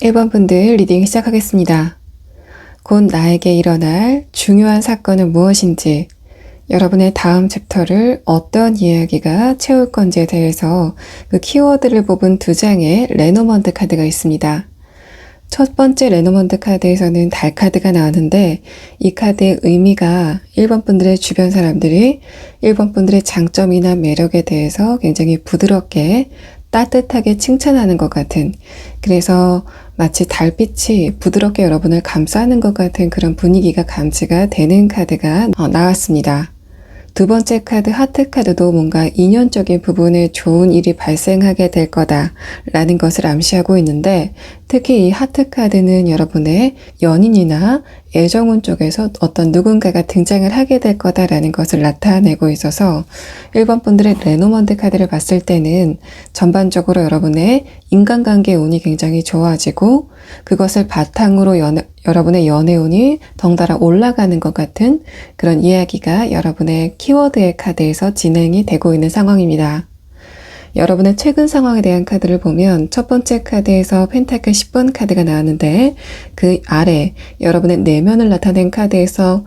1번 분들 리딩 시작하겠습니다. 곧 나에게 일어날 중요한 사건은 무엇인지, 여러분의 다음 챕터를 어떤 이야기가 채울 건지에 대해서 그 키워드를 뽑은 두 장의 레노먼드 카드가 있습니다. 첫 번째 레노먼드 카드에서는 달 카드가 나왔는데, 이 카드의 의미가 1번 분들의 주변 사람들이 1번 분들의 장점이나 매력에 대해서 굉장히 부드럽게 따뜻하게 칭찬하는 것 같은, 그래서 마치 달빛이 부드럽게 여러분을 감싸는 것 같은 그런 분위기가 감지가 되는 카드가 나왔습니다. 두 번째 카드 하트 카드도 뭔가 인연적인 부분에 좋은 일이 발생하게 될 거다라는 것을 암시하고 있는데, 특히 이 하트 카드는 여러분의 연인이나 애정운 쪽에서 어떤 누군가가 등장을 하게 될 거다라는 것을 나타내고 있어서 1번 분들의 레노먼드 카드를 봤을 때는 전반적으로 여러분의 인간관계 운이 굉장히 좋아지고, 그것을 바탕으로 여러분의 연애운이 덩달아 올라가는 것 같은 그런 이야기가 여러분의 키워드의 카드에서 진행이 되고 있는 상황입니다. 여러분의 최근 상황에 대한 카드를 보면 첫 번째 카드에서 펜타클 10번 카드가 나왔는데, 그 아래 여러분의 내면을 나타낸 카드에서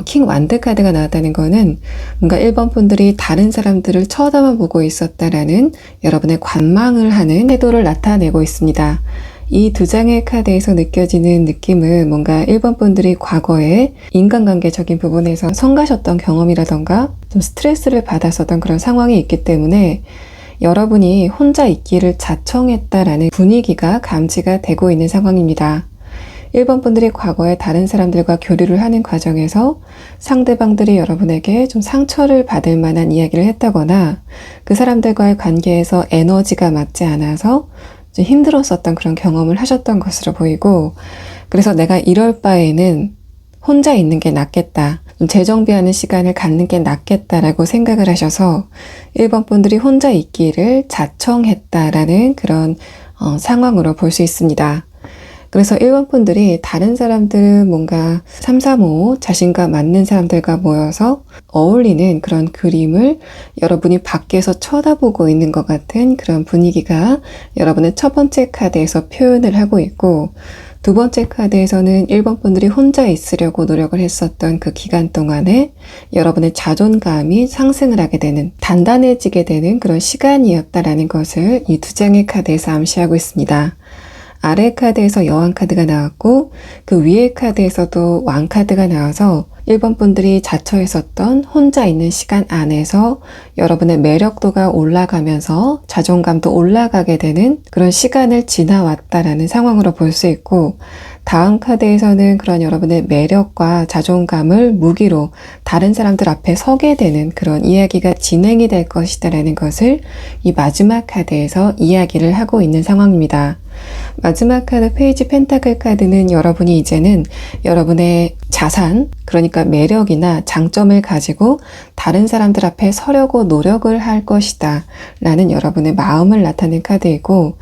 킹 완드 카드가 나왔다는 거는 뭔가 1번 분들이 다른 사람들을 쳐다만 보고 있었다라는 여러분의 관망을 하는 태도를 나타내고 있습니다. 이 두 장의 카드에서 느껴지는 느낌은 뭔가 1번 분들이 과거에 인간관계적인 부분에서 성가셨던 경험이라던가 좀 스트레스를 받았었던 그런 상황이 있기 때문에 여러분이 혼자 있기를 자청했다라는 분위기가 감지가 되고 있는 상황입니다. 1번 분들이 과거에 다른 사람들과 교류를 하는 과정에서 상대방들이 여러분에게 좀 상처를 받을 만한 이야기를 했다거나, 그 사람들과의 관계에서 에너지가 맞지 않아서 좀 힘들었었던 그런 경험을 하셨던 것으로 보이고, 그래서 내가 이럴 바에는 혼자 있는 게 낫겠다, 좀 재정비하는 시간을 갖는 게 낫겠다라고 생각을 하셔서 1번 분들이 혼자 있기를 자청했다라는 그런 상황으로 볼 수 있습니다. 그래서 1번 분들이 다른 사람들은 뭔가 3, 4, 5 자신과 맞는 사람들과 모여서 어울리는 그런 그림을 여러분이 밖에서 쳐다보고 있는 것 같은 그런 분위기가 여러분의 첫 번째 카드에서 표현을 하고 있고, 두 번째 카드에서는 1번 분들이 혼자 있으려고 노력을 했었던 그 기간 동안에 여러분의 자존감이 상승을 하게 되는, 단단해지게 되는 그런 시간이었다라는 것을 이 두 장의 카드에서 암시하고 있습니다. 아래 카드에서 여왕 카드가 나왔고, 그 위에 카드에서도 왕 카드가 나와서 1번 분들이 자처했었던 혼자 있는 시간 안에서 여러분의 매력도가 올라가면서 자존감도 올라가게 되는 그런 시간을 지나왔다라는 상황으로 볼 수 있고, 다음 카드에서는 그런 여러분의 매력과 자존감을 무기로 다른 사람들 앞에 서게 되는 그런 이야기가 진행이 될 것이다라는 것을 이 마지막 카드에서 이야기를 하고 있는 상황입니다. 마지막 카드 페이지 펜타클 카드는 여러분이 이제는 여러분의 자산, 그러니까 매력이나 장점을 가지고 다른 사람들 앞에 서려고 노력을 할 것이다 라는 여러분의 마음을 나타낸 카드이고,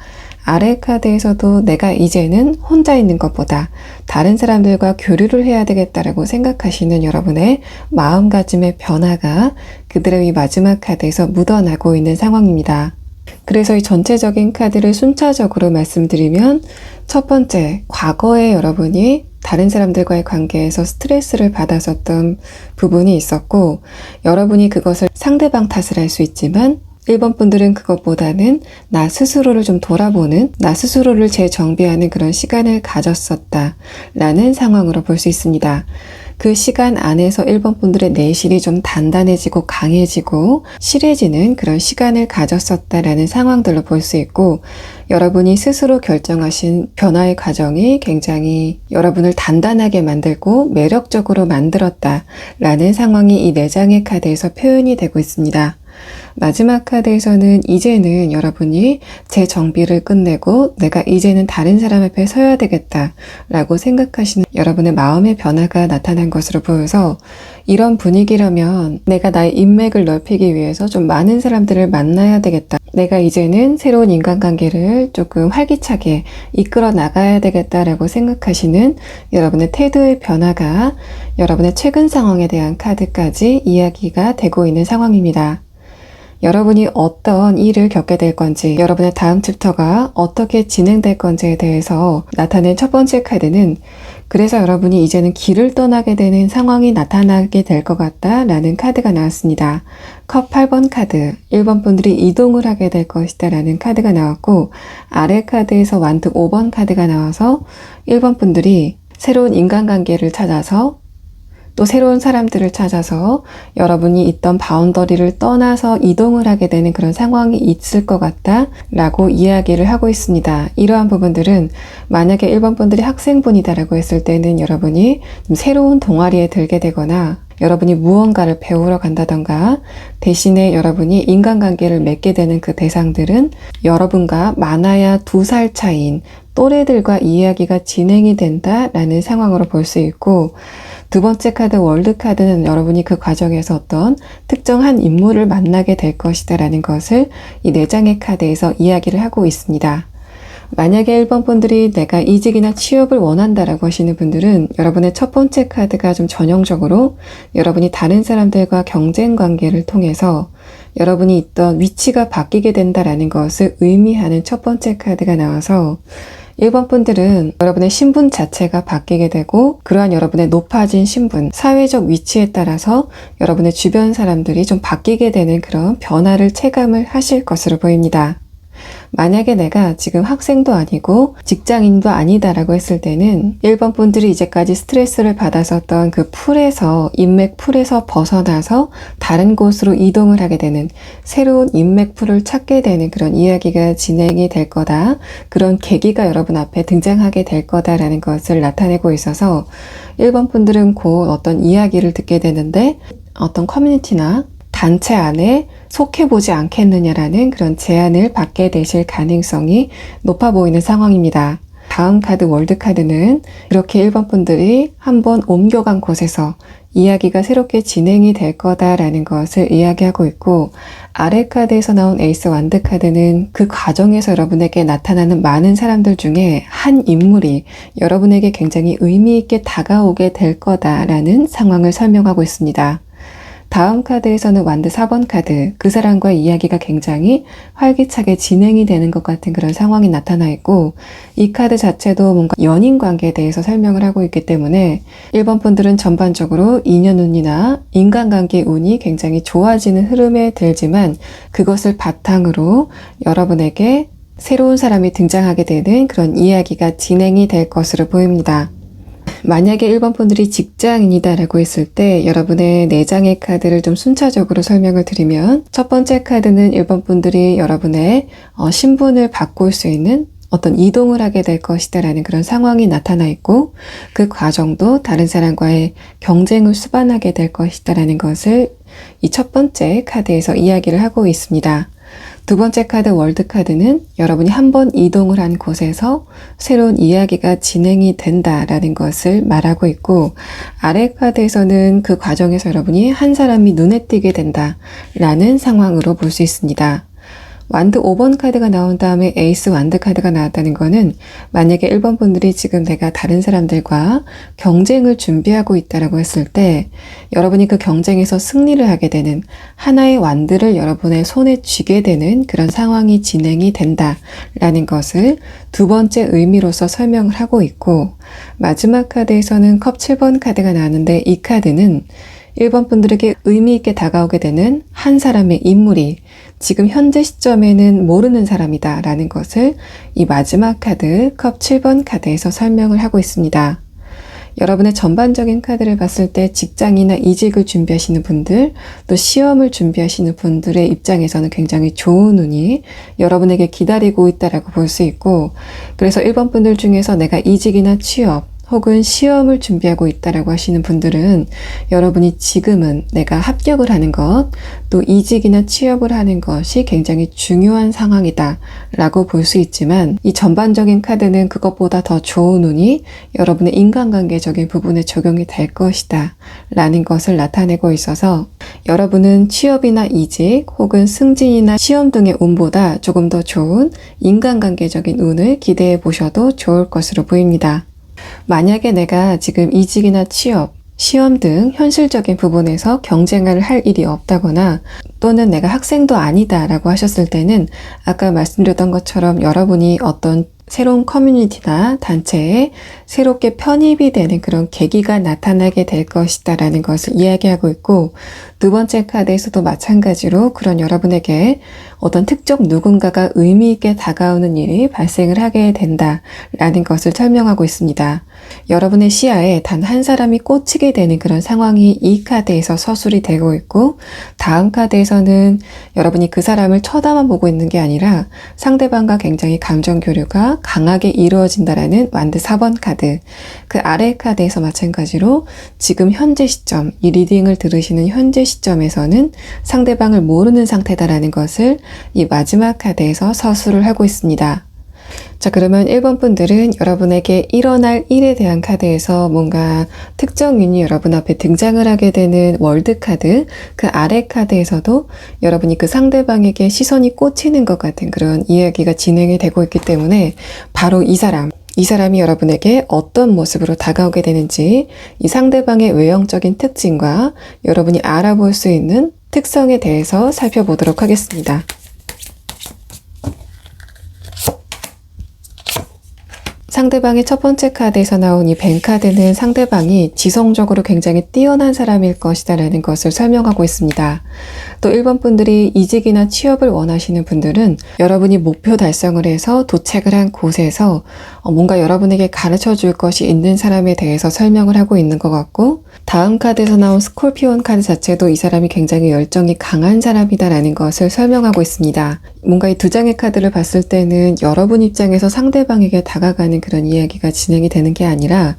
아래 카드에서도 내가 이제는 혼자 있는 것보다 다른 사람들과 교류를 해야 되겠다라고 생각하시는 여러분의 마음가짐의 변화가 그대로 이 마지막 카드에서 묻어나고 있는 상황입니다. 그래서 이 전체적인 카드를 순차적으로 말씀드리면, 첫 번째, 과거에 여러분이 다른 사람들과의 관계에서 스트레스를 받았었던 부분이 있었고, 여러분이 그것을 상대방 탓을 할 수 있지만 1번 분들은 그것보다는 나 스스로를 좀 돌아보는, 나 스스로를 재정비하는 그런 시간을 가졌었다라는 상황으로 볼 수 있습니다. 그 시간 안에서 1번 분들의 내실이 좀 단단해지고 강해지고 실해지는 그런 시간을 가졌었다라는 상황들로 볼 수 있고, 여러분이 스스로 결정하신 변화의 과정이 굉장히 여러분을 단단하게 만들고 매력적으로 만들었다라는 상황이 이 4장의 카드에서 표현이 되고 있습니다. 마지막 카드에서는 이제는 여러분이 재정비를 끝내고 내가 이제는 다른 사람 앞에 서야 되겠다 라고 생각하시는 여러분의 마음의 변화가 나타난 것으로 보여서, 이런 분위기라면 내가 나의 인맥을 넓히기 위해서 좀 많은 사람들을 만나야 되겠다, 내가 이제는 새로운 인간관계를 조금 활기차게 이끌어 나가야 되겠다라고 생각하시는 여러분의 태도의 변화가 여러분의 최근 상황에 대한 카드까지 이야기가 되고 있는 상황입니다. 여러분이 어떤 일을 겪게 될 건지, 여러분의 다음 챕터가 어떻게 진행될 건지에 대해서 나타낸 첫 번째 카드는 그래서 여러분이 이제는 길을 떠나게 되는 상황이 나타나게 될 것 같다 라는 카드가 나왔습니다. 컵 8번 카드, 1번 분들이 이동을 하게 될 것이다 라는 카드가 나왔고, 아래 카드에서 완득 5번 카드가 나와서 1번 분들이 새로운 인간관계를 찾아서 또 새로운 사람들을 찾아서 여러분이 있던 바운더리를 떠나서 이동을 하게 되는 그런 상황이 있을 것 같다 라고 이야기를 하고 있습니다. 이러한 부분들은 만약에 1번 분들이 학생분이다 라고 했을 때는 여러분이 좀 새로운 동아리에 들게 되거나 여러분이 무언가를 배우러 간다던가 대신에 여러분이 인간관계를 맺게 되는 그 대상들은 여러분과 많아야 2살 차이인 또래들과 이야기가 진행이 된다라는 상황으로 볼 수 있고, 두 번째 카드 월드 카드는 여러분이 그 과정에서 어떤 특정한 인물을 만나게 될 것이다 라는 것을 이 4장의 카드에서 이야기를 하고 있습니다. 만약에 1번 분들이 내가 이직이나 취업을 원한다라고 하시는 분들은 여러분의 첫 번째 카드가 좀 전형적으로 여러분이 다른 사람들과 경쟁 관계를 통해서 여러분이 있던 위치가 바뀌게 된다라는 것을 의미하는 첫 번째 카드가 나와서 1번 분들은 여러분의 신분 자체가 바뀌게 되고 그러한 여러분의 높아진 신분, 사회적 위치에 따라서 여러분의 주변 사람들이 좀 바뀌게 되는 그런 변화를 체감을 하실 것으로 보입니다. 만약에 내가 지금 학생도 아니고 직장인도 아니다라고 했을 때는 1번 분들이 이제까지 스트레스를 받았었던 그 풀에서, 인맥 풀에서 벗어나서 다른 곳으로 이동을 하게 되는 새로운 인맥 풀을 찾게 되는 그런 이야기가 진행이 될 거다. 그런 계기가 여러분 앞에 등장하게 될 거다라는 것을 나타내고 있어서 1번 분들은 곧 어떤 이야기를 듣게 되는데 어떤 커뮤니티나 단체 안에 속해보지 않겠느냐라는 그런 제안을 받게 되실 가능성이 높아 보이는 상황입니다. 다음 카드 월드 카드는 이렇게 1번 분들이 한번 옮겨간 곳에서 이야기가 새롭게 진행이 될 거다라는 것을 이야기하고 있고, 아래 카드에서 나온 에이스 완드 카드는 그 과정에서 여러분에게 나타나는 많은 사람들 중에 한 인물이 여러분에게 굉장히 의미 있게 다가오게 될 거다라는 상황을 설명하고 있습니다. 다음 카드에서는 완드 4번 카드, 그 사람과의 이야기가 굉장히 활기차게 진행이 되는 것 같은 그런 상황이 나타나 있고, 이 카드 자체도 뭔가 연인 관계에 대해서 설명을 하고 있기 때문에 1번 분들은 전반적으로 인연 운이나 인간관계 운이 굉장히 좋아지는 흐름에 들지만 그것을 바탕으로 여러분에게 새로운 사람이 등장하게 되는 그런 이야기가 진행이 될 것으로 보입니다. 만약에 1번 분들이 직장인이다라고 했을 때 여러분의 4장의 카드를 좀 순차적으로 설명을 드리면, 첫 번째 카드는 1번 분들이 여러분의 신분을 바꿀 수 있는 어떤 이동을 하게 될 것이다 라는 그런 상황이 나타나 있고, 그 과정도 다른 사람과의 경쟁을 수반하게 될 것이다 라는 것을 이 첫 번째 카드에서 이야기를 하고 있습니다. 두 번째 카드 월드 카드는 여러분이 한번 이동을 한 곳에서 새로운 이야기가 진행이 된다라는 것을 말하고 있고, 아래 카드에서는 그 과정에서 여러분이 한 사람이 눈에 띄게 된다라는 상황으로 볼 수 있습니다. 완드 5번 카드가 나온 다음에 에이스 완드 카드가 나왔다는 거는 만약에 1번 분들이 지금 내가 다른 사람들과 경쟁을 준비하고 있다라고 했을 때 여러분이 그 경쟁에서 승리를 하게 되는 하나의 완드를 여러분의 손에 쥐게 되는 그런 상황이 진행이 된다라는 것을 두 번째 의미로서 설명을 하고 있고, 마지막 카드에서는 컵 7번 카드가 나왔는데 이 카드는 1번 분들에게 의미 있게 다가오게 되는 한 사람의 인물이 지금 현재 시점에는 모르는 사람이다 라는 것을 이 마지막 카드 컵 7번 카드에서 설명을 하고 있습니다. 여러분의 전반적인 카드를 봤을 때 직장이나 이직을 준비하시는 분들, 또 시험을 준비하시는 분들의 입장에서는 굉장히 좋은 운이 여러분에게 기다리고 있다라고 볼 수 있고, 그래서 1번 분들 중에서 내가 이직이나 취업 혹은 시험을 준비하고 있다라고 하시는 분들은 여러분이 지금은 내가 합격을 하는 것, 또 이직이나 취업을 하는 것이 굉장히 중요한 상황이다 라고 볼 수 있지만, 이 전반적인 카드는 그것보다 더 좋은 운이 여러분의 인간관계적인 부분에 적용이 될 것이다 라는 것을 나타내고 있어서 여러분은 취업이나 이직 혹은 승진이나 시험 등의 운보다 조금 더 좋은 인간관계적인 운을 기대해 보셔도 좋을 것으로 보입니다. 만약에 내가 지금 이직이나 취업 시험 등 현실적인 부분에서 경쟁을 할 일이 없다거나 또는 내가 학생도 아니다 라고 하셨을 때는 아까 말씀드렸던 것처럼 여러분이 어떤 새로운 커뮤니티나 단체에 새롭게 편입이 되는 그런 계기가 나타나게 될 것이다 라는 것을 이야기하고 있고, 두 번째 카드에서도 마찬가지로 그런 여러분에게 어떤 특정 누군가가 의미 있게 다가오는 일이 발생을 하게 된다 라는 것을 설명하고 있습니다. 여러분의 시야에 단 한 사람이 꽂히게 되는 그런 상황이 이 카드에서 서술이 되고 있고, 다음 카드에서는 여러분이 그 사람을 쳐다만 보고 있는 게 아니라 상대방과 굉장히 감정 교류가 강하게 이루어진다라는 완드 4번 카드, 그 아래 카드에서 마찬가지로 지금 현재 시점, 이 리딩을 들으시는 현재 시점에서는 상대방을 모르는 상태다라는 것을 이 마지막 카드에서 서술을 하고 있습니다. 자, 그러면 1번 분들은 여러분에게 일어날 일에 대한 카드에서 뭔가 특정인이 여러분 앞에 등장을 하게 되는 월드 카드, 그 아래 카드에서도 여러분이 그 상대방에게 시선이 꽂히는 것 같은 그런 이야기가 진행이 되고 있기 때문에 바로 이 사람이 여러분에게 어떤 모습으로 다가오게 되는지, 이 상대방의 외형적인 특징과 여러분이 알아볼 수 있는 특성에 대해서 살펴보도록 하겠습니다. 상대방의 첫 번째 카드에서 나온 이 벤 카드는 상대방이 지성적으로 굉장히 뛰어난 사람일 것이다 라는 것을 설명하고 있습니다. 또 1번 분들이 이직이나 취업을 원하시는 분들은 여러분이 목표 달성을 해서 도착을 한 곳에서 뭔가 여러분에게 가르쳐 줄 것이 있는 사람에 대해서 설명을 하고 있는 것 같고, 다음 카드에서 나온 스콜피온 카드 자체도 이 사람이 굉장히 열정이 강한 사람이다라는 것을 설명하고 있습니다. 뭔가 이 두 장의 카드를 봤을 때는 여러분 입장에서 상대방에게 다가가는 그런 이야기가 진행이 되는 게 아니라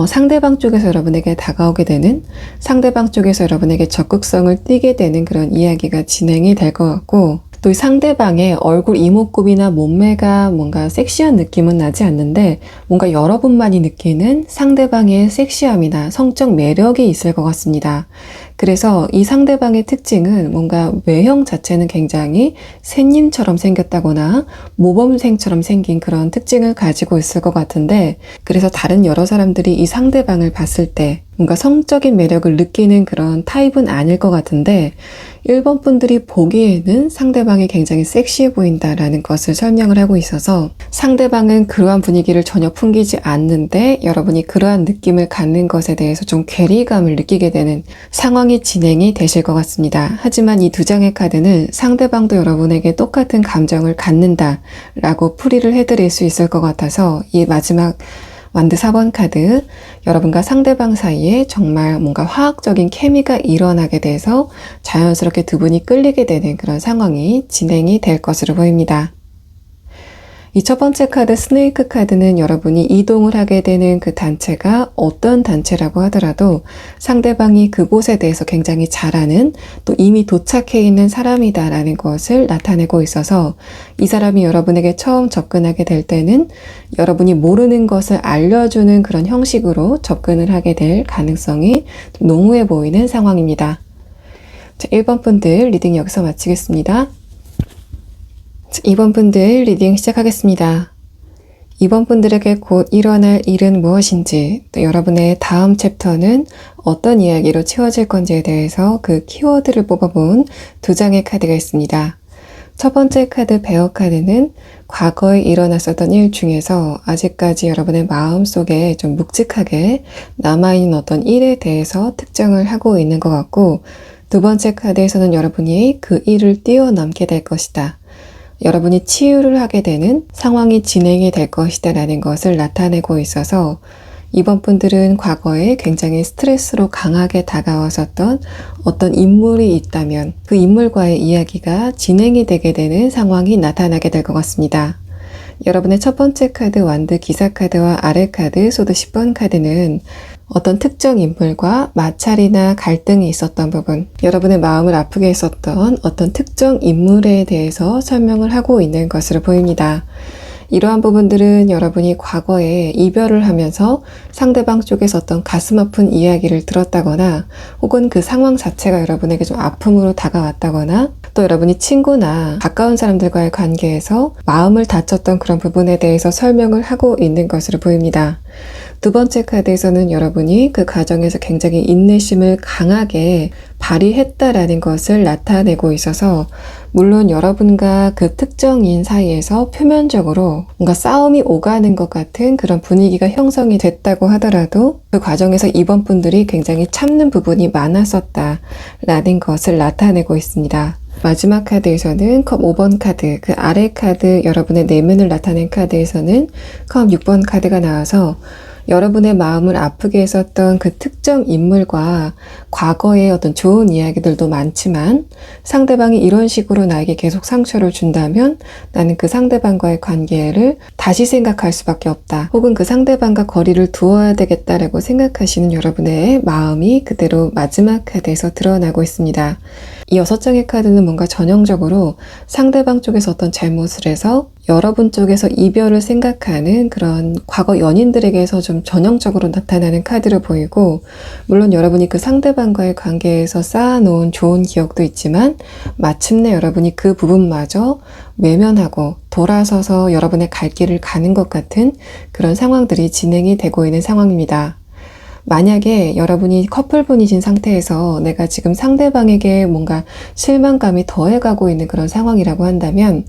상대방 쪽에서 여러분에게 다가오게 되는, 상대방 쪽에서 여러분에게 적극성을 띠게 되는 그런 이야기가 진행이 될 것 같고, 또 이 상대방의 얼굴 이목구비나 몸매가 뭔가 섹시한 느낌은 나지 않는데 뭔가 여러분만이 느끼는 상대방의 섹시함이나 성적 매력이 있을 것 같습니다. 그래서 이 상대방의 특징은 뭔가 외형 자체는 굉장히 새님처럼 생겼다거나 모범생처럼 생긴 그런 특징을 가지고 있을 것 같은데, 그래서 다른 여러 사람들이 이 상대방을 봤을 때 뭔가 성적인 매력을 느끼는 그런 타입은 아닐 것 같은데, 1번 분들이 보기에는 상대방이 굉장히 섹시해 보인다라는 것을 설명을 하고 있어서 상대방은 그러한 분위기를 전혀 풍기지 않는데 여러분이 그러한 느낌을 갖는 것에 대해서 좀 괴리감을 느끼게 되는 상황이 진행이 되실 것 같습니다. 하지만 이 두 장의 카드는 상대방도 여러분에게 똑같은 감정을 갖는다라고 풀이를 해드릴 수 있을 것 같아서 이 마지막 완드 4번 카드, 여러분과 상대방 사이에 정말 뭔가 화학적인 케미가 일어나게 돼서 자연스럽게 두 분이 끌리게 되는 그런 상황이 진행이 될 것으로 보입니다. 이 첫 번째 카드 스네이크 카드는 여러분이 이동을 하게 되는 그 단체가 어떤 단체라고 하더라도 상대방이 그곳에 대해서 굉장히 잘 아는, 또 이미 도착해 있는 사람이다라는 것을 나타내고 있어서 이 사람이 여러분에게 처음 접근하게 될 때는 여러분이 모르는 것을 알려주는 그런 형식으로 접근을 하게 될 가능성이 농후해 보이는 상황입니다. 자, 1번 분들 리딩 여기서 마치겠습니다. 2번 분들 리딩 시작하겠습니다. 2번 분들에게 곧 일어날 일은 무엇인지, 또 여러분의 다음 챕터는 어떤 이야기로 채워질 건지에 대해서 그 키워드를 뽑아본 두 장의 카드가 있습니다. 첫 번째 카드 베어 카드는 과거에 일어났었던 일 중에서 아직까지 여러분의 마음속에 좀 묵직하게 남아있는 어떤 일에 대해서 특정을 하고 있는 것 같고, 두 번째 카드에서는 여러분이 그 일을 뛰어넘게 될 것이다, 여러분이 치유를 하게 되는 상황이 진행이 될 것이다 라는 것을 나타내고 있어서 이번 분들은 과거에 굉장히 스트레스로 강하게 다가왔었던 어떤 인물이 있다면 그 인물과의 이야기가 진행이 되게 되는 상황이 나타나게 될 것 같습니다. 여러분의 첫 번째 카드 완드 기사 카드와 아래 카드 소드 10번 카드는 어떤 특정 인물과 마찰이나 갈등이 있었던 부분, 여러분의 마음을 아프게 했었던 어떤 특정 인물에 대해서 설명을 하고 있는 것으로 보입니다. 이러한 부분들은 여러분이 과거에 이별을 하면서 상대방 쪽에서 어떤 가슴 아픈 이야기를 들었다거나 혹은 그 상황 자체가 여러분에게 좀 아픔으로 다가왔다거나 또 여러분이 친구나 가까운 사람들과의 관계에서 마음을 다쳤던 그런 부분에 대해서 설명을 하고 있는 것으로 보입니다. 두 번째 카드에서는 여러분이 그 과정에서 굉장히 인내심을 강하게 발휘했다라는 것을 나타내고 있어서 물론 여러분과 그 특정인 사이에서 표면적으로 뭔가 싸움이 오가는 것 같은 그런 분위기가 형성이 됐다고 하더라도 그 과정에서 이번 분들이 굉장히 참는 부분이 많았었다라는 것을 나타내고 있습니다. 마지막 카드에서는 컵 5번 카드, 그 아래 카드 여러분의 내면을 나타낸 카드에서는 컵 6번 카드가 나와서 여러분의 마음을 아프게 했었던 그 특정 인물과 과거의 어떤 좋은 이야기들도 많지만 상대방이 이런 식으로 나에게 계속 상처를 준다면 나는 그 상대방과의 관계를 다시 생각할 수밖에 없다. 혹은 그 상대방과 거리를 두어야 되겠다라고 생각하시는 여러분의 마음이 그대로 마지막 카드에서 드러나고 있습니다. 이 6장의 카드는 뭔가 전형적으로 상대방 쪽에서 어떤 잘못을 해서 여러분 쪽에서 이별을 생각하는 그런 과거 연인들에게서 좀 전형적으로 나타나는 카드로 보이고, 물론 여러분이 그 상대방과의 관계에서 쌓아놓은 좋은 기억도 있지만 마침내 여러분이 그 부분마저 외면하고 돌아서서 여러분의 갈 길을 가는 것 같은 그런 상황들이 진행이 되고 있는 상황입니다. 만약에 여러분이 커플분이신 상태에서 내가 지금 상대방에게 뭔가 실망감이 더해가고 있는 그런 상황이라고 한다면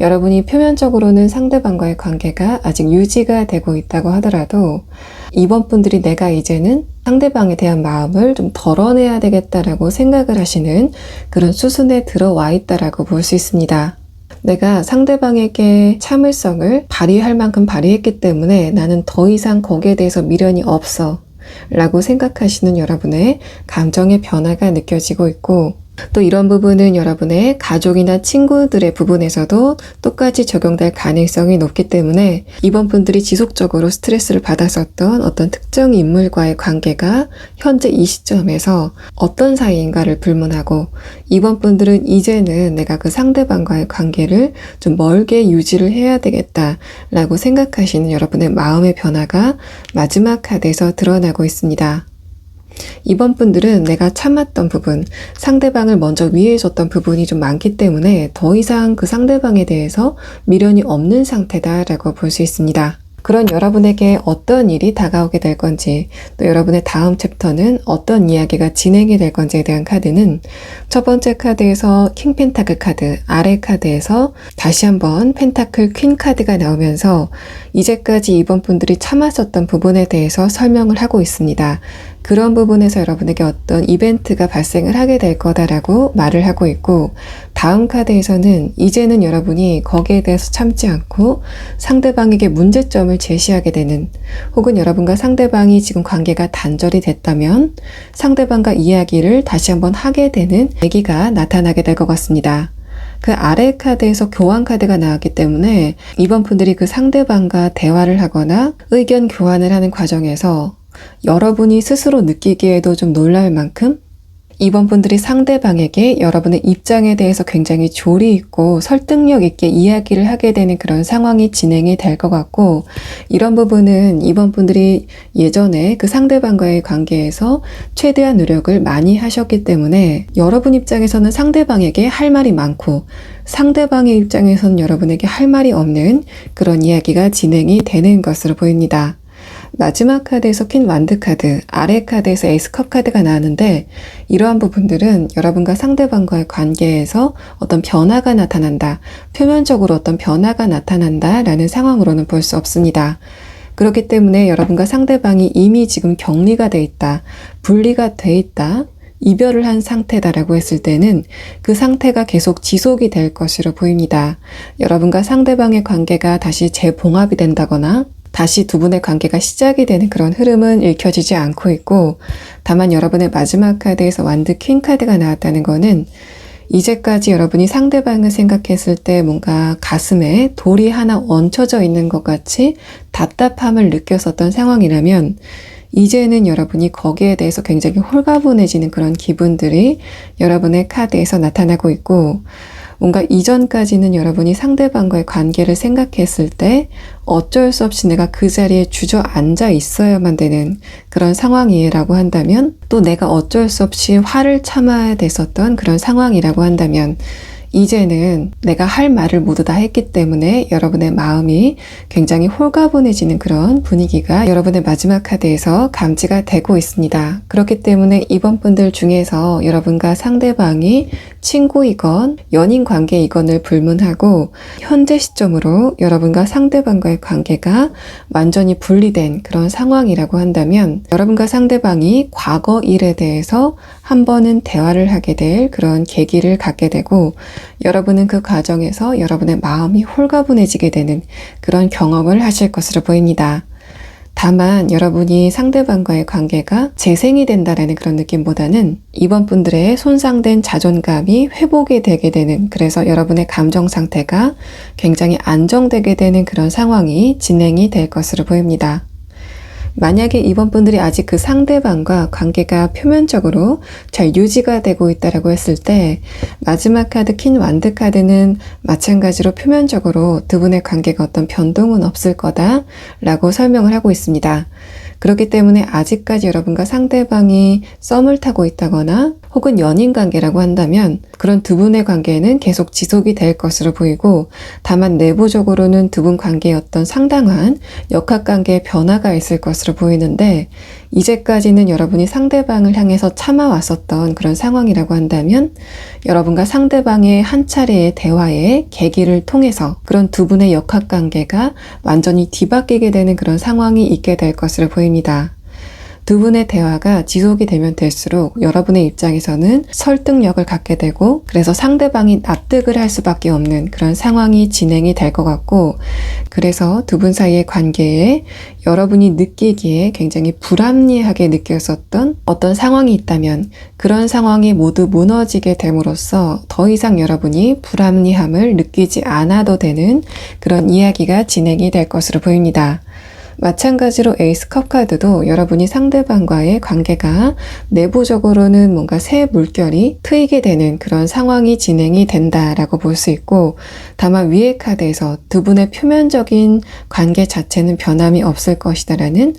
여러분이 표면적으로는 상대방과의 관계가 아직 유지가 되고 있다고 하더라도 이번 분들이 내가 이제는 상대방에 대한 마음을 좀 덜어내야 되겠다라고 생각을 하시는 그런 수순에 들어와 있다라고 볼 수 있습니다. 내가 상대방에게 참을성을 발휘할 만큼 발휘했기 때문에 나는 더 이상 거기에 대해서 미련이 없어 라고 생각하시는 여러분의 감정의 변화가 느껴지고 있고, 또 이런 부분은 여러분의 가족이나 친구들의 부분에서도 똑같이 적용될 가능성이 높기 때문에 이번 분들이 지속적으로 스트레스를 받았었던 어떤 특정 인물과의 관계가 현재 이 시점에서 어떤 사이인가를 불문하고, 이번 분들은 이제는 내가 그 상대방과의 관계를 좀 멀게 유지를 해야 되겠다라고 생각하시는 여러분의 마음의 변화가 마지막 카드에서 드러나고 있습니다. 이번 분들은 내가 참았던 부분, 상대방을 먼저 위해줬던 부분이 좀 많기 때문에 더 이상 그 상대방에 대해서 미련이 없는 상태다라고 볼 수 있습니다. 그런 여러분에게 어떤 일이 다가오게 될 건지, 또 여러분의 다음 챕터는 어떤 이야기가 진행이 될 건지에 대한 카드는 첫 번째 카드에서 킹 펜타클 카드, 아래 카드에서 다시 한번 펜타클 퀸 카드가 나오면서 이제까지 이번 분들이 참았었던 부분에 대해서 설명을 하고 있습니다. 그런 부분에서 여러분에게 어떤 이벤트가 발생을 하게 될 거다라고 말을 하고 있고, 다음 카드에서는 이제는 여러분이 거기에 대해서 참지 않고 상대방에게 문제점을 제시하게 되는, 혹은 여러분과 상대방이 지금 관계가 단절이 됐다면 상대방과 이야기를 다시 한번 하게 되는 계기가 나타나게 될 것 같습니다. 그 아래 카드에서 교환 카드가 나왔기 때문에 이번 분들이 그 상대방과 대화를 하거나 의견 교환을 하는 과정에서 여러분이 스스로 느끼기에도 좀 놀랄 만큼 이번 분들이 상대방에게 여러분의 입장에 대해서 굉장히 조리 있고 설득력 있게 이야기를 하게 되는 그런 상황이 진행이 될 것 같고, 이런 부분은 이번 분들이 예전에 그 상대방과의 관계에서 최대한 노력을 많이 하셨기 때문에 여러분 입장에서는 상대방에게 할 말이 많고 상대방의 입장에서는 여러분에게 할 말이 없는 그런 이야기가 진행이 되는 것으로 보입니다. 마지막 카드에서 퀸 완드 카드, 아래 카드에서 에이스 컵 카드가 나왔는데, 이러한 부분들은 여러분과 상대방과의 관계에서 어떤 변화가 나타난다, 표면적으로 어떤 변화가 나타난다 라는 상황으로는 볼 수 없습니다. 그렇기 때문에 여러분과 상대방이 이미 지금 격리가 돼 있다, 분리가 돼 있다, 이별을 한 상태다라고 했을 때는 그 상태가 계속 지속이 될 것으로 보입니다. 여러분과 상대방의 관계가 다시 재봉합이 된다거나 다시 두 분의 관계가 시작이 되는 그런 흐름은 읽혀지지 않고 있고, 다만 여러분의 마지막 카드에서 완드 퀸 카드가 나왔다는 거는 이제까지 여러분이 상대방을 생각했을 때 뭔가 가슴에 돌이 하나 얹혀져 있는 것 같이 답답함을 느꼈었던 상황이라면 이제는 여러분이 거기에 대해서 굉장히 홀가분해지는 그런 기분들이 여러분의 카드에서 나타나고 있고, 뭔가 이전까지는 여러분이 상대방과의 관계를 생각했을 때 어쩔 수 없이 내가 그 자리에 주저앉아 있어야만 되는 그런 상황이라고 한다면, 또 내가 어쩔 수 없이 화를 참아야 됐었던 그런 상황이라고 한다면, 이제는 내가 할 말을 모두 다 했기 때문에 여러분의 마음이 굉장히 홀가분해지는 그런 분위기가 여러분의 마지막 카드에서 감지가 되고 있습니다. 그렇기 때문에 이번 분들 중에서 여러분과 상대방이 친구이건 연인 관계이건을 불문하고 현재 시점으로 여러분과 상대방과의 관계가 완전히 분리된 그런 상황이라고 한다면 여러분과 상대방이 과거 일에 대해서 한 번은 대화를 하게 될 그런 계기를 갖게 되고 여러분은 그 과정에서 여러분의 마음이 홀가분해지게 되는 그런 경험을 하실 것으로 보입니다. 다만 여러분이 상대방과의 관계가 재생이 된다라는 그런 느낌보다는 이번 분들의 손상된 자존감이 회복이 되게 되는, 그래서 여러분의 감정 상태가 굉장히 안정되게 되는 그런 상황이 진행이 될 것으로 보입니다. 만약에 이번 분들이 아직 그 상대방과 관계가 표면적으로 잘 유지가 되고 있다라고 했을 때 마지막 카드 퀸 완드 카드는 마찬가지로 표면적으로 두 분의 관계가 어떤 변동은 없을 거다라고 설명을 하고 있습니다. 그렇기 때문에 아직까지 여러분과 상대방이 썸을 타고 있다거나 혹은 연인 관계라고 한다면 그런 두 분의 관계는 계속 지속이 될 것으로 보이고, 다만 내부적으로는 두 분 관계에 어떤 상당한 역학관계의 변화가 있을 것으로 보이는데, 이제까지는 여러분이 상대방을 향해서 참아왔었던 그런 상황이라고 한다면 여러분과 상대방의 한 차례의 대화의 계기를 통해서 그런 두 분의 역학관계가 완전히 뒤바뀌게 되는 그런 상황이 있게 될 것으로 보입니다. 두 분의 대화가 지속이 되면 될수록 여러분의 입장에서는 설득력을 갖게 되고, 그래서 상대방이 납득을 할 수밖에 없는 그런 상황이 진행이 될 것 같고, 그래서 두 분 사이의 관계에 여러분이 느끼기에 굉장히 불합리하게 느꼈었던 어떤 상황이 있다면 그런 상황이 모두 무너지게 됨으로써 더 이상 여러분이 불합리함을 느끼지 않아도 되는 그런 이야기가 진행이 될 것으로 보입니다. 마찬가지로 에이스 컵 카드도 여러분이 상대방과의 관계가 내부적으로는 뭔가 새 물결이 트이게 되는 그런 상황이 진행이 된다라고 볼 수 있고, 다만 위의 카드에서 두 분의 표면적인 관계 자체는 변함이 없을 것이다라는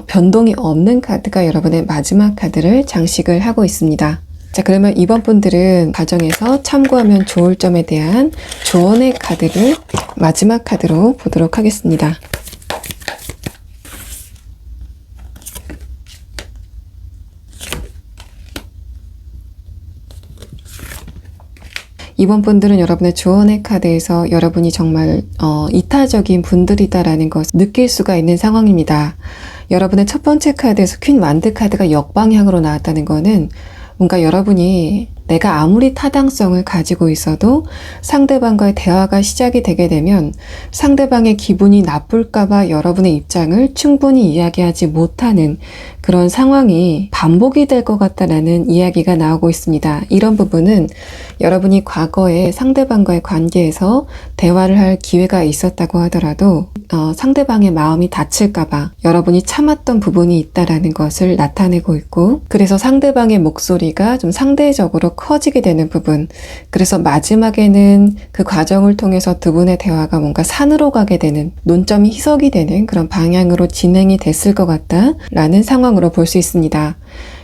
변동이 없는 카드가 여러분의 마지막 카드를 장식을 하고 있습니다. 자, 그러면 이번 분들은 가정에서 참고하면 좋을 점에 대한 조언의 카드를 마지막 카드로 보도록 하겠습니다. 이번 분들은 여러분의 조언의 카드에서 여러분이 정말 이타적인 분들이다라는 것을 느낄 수가 있는 상황입니다. 여러분의 첫 번째 카드에서 퀸 완드 카드가 역방향으로 나왔다는 거는 뭔가 여러분이 내가 아무리 타당성을 가지고 있어도 상대방과의 대화가 시작이 되게 되면 상대방의 기분이 나쁠까봐 여러분의 입장을 충분히 이야기하지 못하는 그런 상황이 반복이 될 것 같다라는 이야기가 나오고 있습니다. 이런 부분은 여러분이 과거에 상대방과의 관계에서 대화를 할 기회가 있었다고 하더라도 상대방의 마음이 다칠까봐 여러분이 참았던 부분이 있다라는 것을 나타내고 있고, 그래서 상대방의 목소리가 좀 상대적으로 커지게 되는 부분, 그래서 마지막에는 그 과정을 통해서 두 분의 대화가 뭔가 산으로 가게 되는, 논점이 희석이 되는 그런 방향으로 진행이 됐을 것 같다라는 상황으로 볼 수 있습니다.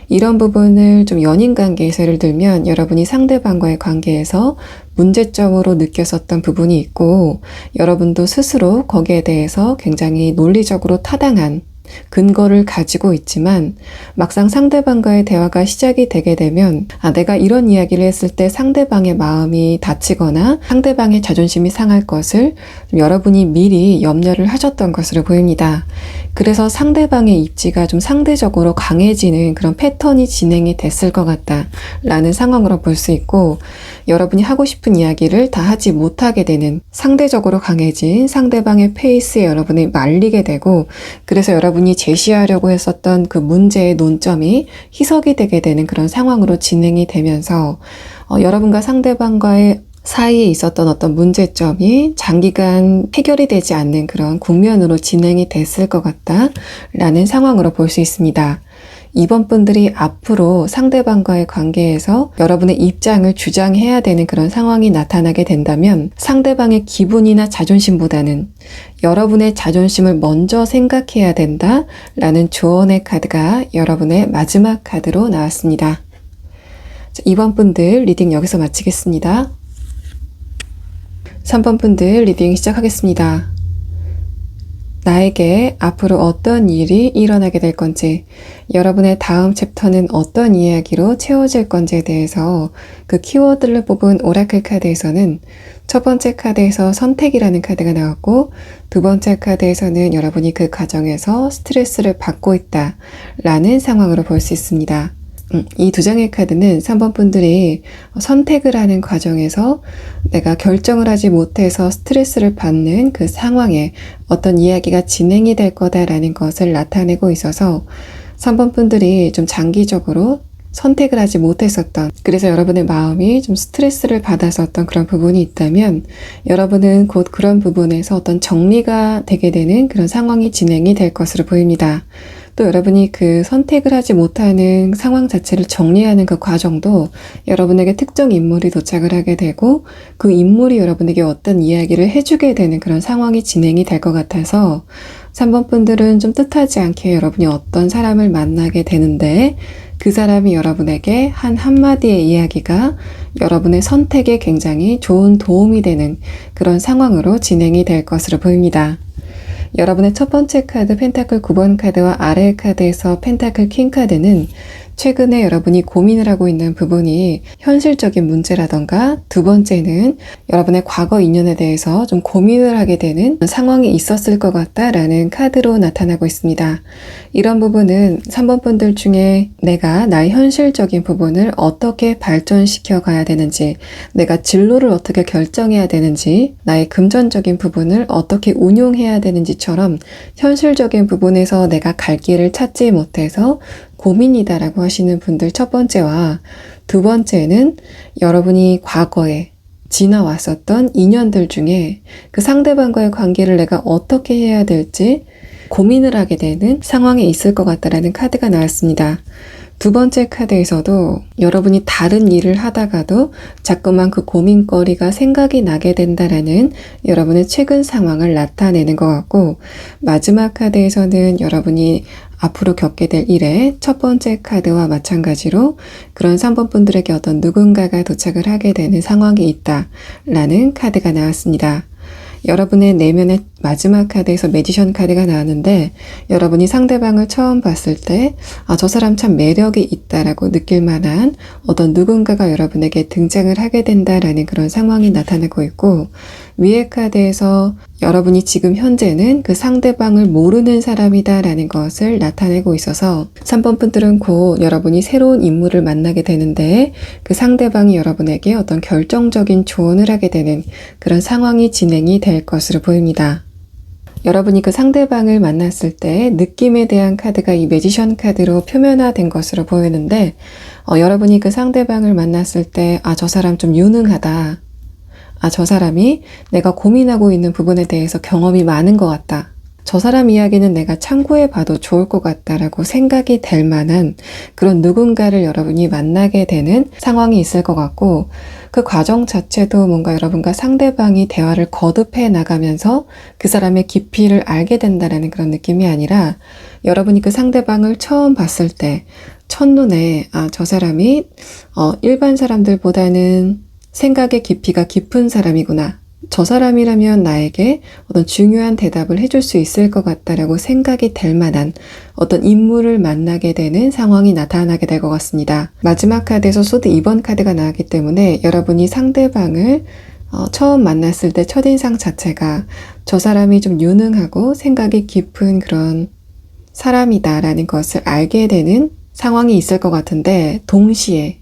이런 부분을 좀 연인 관계에서 예를 들면 여러분이 상대방과의 관계에서 문제점으로 느꼈었던 부분이 있고, 여러분도 스스로 거기에 대해서 굉장히 논리적으로 타당한 근거를 가지고 있지만 막상 상대방과의 대화가 시작이 되게 되면 내가 이런 이야기를 했을 때 상대방의 마음이 다치거나 상대방의 자존심이 상할 것을 여러분이 미리 염려를 하셨던 것으로 보입니다. 그래서 상대방의 입지가 좀 상대적으로 강해지는 그런 패턴이 진행이 됐을 것 같다라는 상황으로 볼 수 있고, 여러분이 하고 싶은 이야기를 다 하지 못하게 되는 상대적으로 강해진 상대방의 페이스에 여러분이 말리게 되고, 그래서 여러분이 제시하려고 했었던 그 문제의 논점이 희석이 되게 되는 그런 상황으로 진행이 되면서 여러분과 상대방과의 사이에 있었던 어떤 문제점이 장기간 해결이 되지 않는 그런 국면으로 진행이 됐을 것 같다라는 상황으로 볼 수 있습니다. 이번 분들이 앞으로 상대방과의 관계에서 여러분의 입장을 주장해야 되는 그런 상황이 나타나게 된다면 상대방의 기분이나 자존심보다는 여러분의 자존심을 먼저 생각해야 된다라는 조언의 카드가 여러분의 마지막 카드로 나왔습니다. 자, 이번 분들 리딩 여기서 마치겠습니다. 3번 분들 리딩 시작하겠습니다. 나에게 앞으로 어떤 일이 일어나게 될 건지, 여러분의 다음 챕터는 어떤 이야기로 채워질 건지에 대해서 그 키워드를 뽑은 오라클 카드에서는 첫 번째 카드에서 선택이라는 카드가 나왔고, 두 번째 카드에서는 여러분이 그 과정에서 스트레스를 받고 있다 라는 상황으로 볼 수 있습니다. 이 두 장의 카드는 3번 분들이 선택을 하는 과정에서 내가 결정을 하지 못해서 스트레스를 받는 그 상황에 어떤 이야기가 진행이 될 거다라는 것을 나타내고 있어서 3번 분들이 좀 장기적으로 선택을 하지 못했었던, 그래서 여러분의 마음이 좀 스트레스를 받았었던 그런 부분이 있다면 여러분은 곧 그런 부분에서 어떤 정리가 되게 되는 그런 상황이 진행이 될 것으로 보입니다. 또 여러분이 그 선택을 하지 못하는 상황 자체를 정리하는 그 과정도 여러분에게 특정 인물이 도착을 하게 되고 그 인물이 여러분에게 어떤 이야기를 해주게 되는 그런 상황이 진행이 될 것 같아서 3번 분들은 좀 뜻하지 않게 여러분이 어떤 사람을 만나게 되는데 그 사람이 여러분에게 한 한마디의 이야기가 여러분의 선택에 굉장히 좋은 도움이 되는 그런 상황으로 진행이 될 것으로 보입니다. 여러분의 첫 번째 카드 펜타클 9번 카드와 아래의 카드에서 펜타클 킹 카드는 최근에 여러분이 고민을 하고 있는 부분이 현실적인 문제라던가, 두 번째는 여러분의 과거 인연에 대해서 좀 고민을 하게 되는 상황이 있었을 것 같다라는 카드로 나타나고 있습니다. 이런 부분은 3번 분들 중에 내가 나의 현실적인 부분을 어떻게 발전시켜 가야 되는지, 내가 진로를 어떻게 결정해야 되는지, 나의 금전적인 부분을 어떻게 운용해야 되는지처럼 현실적인 부분에서 내가 갈 길을 찾지 못해서 고민이다라고 하시는 분들 첫 번째와, 두 번째는 여러분이 과거에 지나왔었던 인연들 중에 그 상대방과의 관계를 내가 어떻게 해야 될지 고민을 하게 되는 상황에 있을 것 같다라는 카드가 나왔습니다. 두 번째 카드에서도 여러분이 다른 일을 하다가도 자꾸만 그 고민거리가 생각이 나게 된다라는 여러분의 최근 상황을 나타내는 것 같고, 마지막 카드에서는 여러분이 앞으로 겪게 될 일의 첫 번째 카드와 마찬가지로 그런 3번 분들에게 어떤 누군가가 도착을 하게 되는 상황이 있다라는 카드가 나왔습니다. 여러분의 내면의 마지막 카드에서 매지션 카드가 나왔는데, 여러분이 상대방을 처음 봤을 때 저 사람 참 매력이 있다라고 느낄 만한 어떤 누군가가 여러분에게 등장을 하게 된다라는 그런 상황이 나타나고 있고, 위의 카드에서 여러분이 지금 현재는 그 상대방을 모르는 사람이다라는 것을 나타내고 있어서 3번 분들은 곧 여러분이 새로운 인물을 만나게 되는데 그 상대방이 여러분에게 어떤 결정적인 조언을 하게 되는 그런 상황이 진행이 될 것으로 보입니다. 여러분이 그 상대방을 만났을 때 느낌에 대한 카드가 이 매지션 카드로 표면화된 것으로 보이는데, 여러분이 그 상대방을 만났을 때 저 사람 좀 유능하다, 저 사람이 내가 고민하고 있는 부분에 대해서 경험이 많은 것 같다, 저 사람 이야기는 내가 참고해 봐도 좋을 것 같다라고 생각이 될 만한 그런 누군가를 여러분이 만나게 되는 상황이 있을 것 같고, 그 과정 자체도 뭔가 여러분과 상대방이 대화를 거듭해 나가면서 그 사람의 깊이를 알게 된다라는 그런 느낌이 아니라, 여러분이 그 상대방을 처음 봤을 때 첫눈에 저 사람이 일반 사람들보다는 생각의 깊이가 깊은 사람이구나, 저 사람이라면 나에게 어떤 중요한 대답을 해줄 수 있을 것 같다라고 생각이 될 만한 어떤 인물을 만나게 되는 상황이 나타나게 될 것 같습니다. 마지막 카드에서 소드 2번 카드가 나왔기 때문에 여러분이 상대방을 처음 만났을 때 첫인상 자체가 저 사람이 좀 유능하고 생각이 깊은 그런 사람이다라는 것을 알게 되는 상황이 있을 것 같은데, 동시에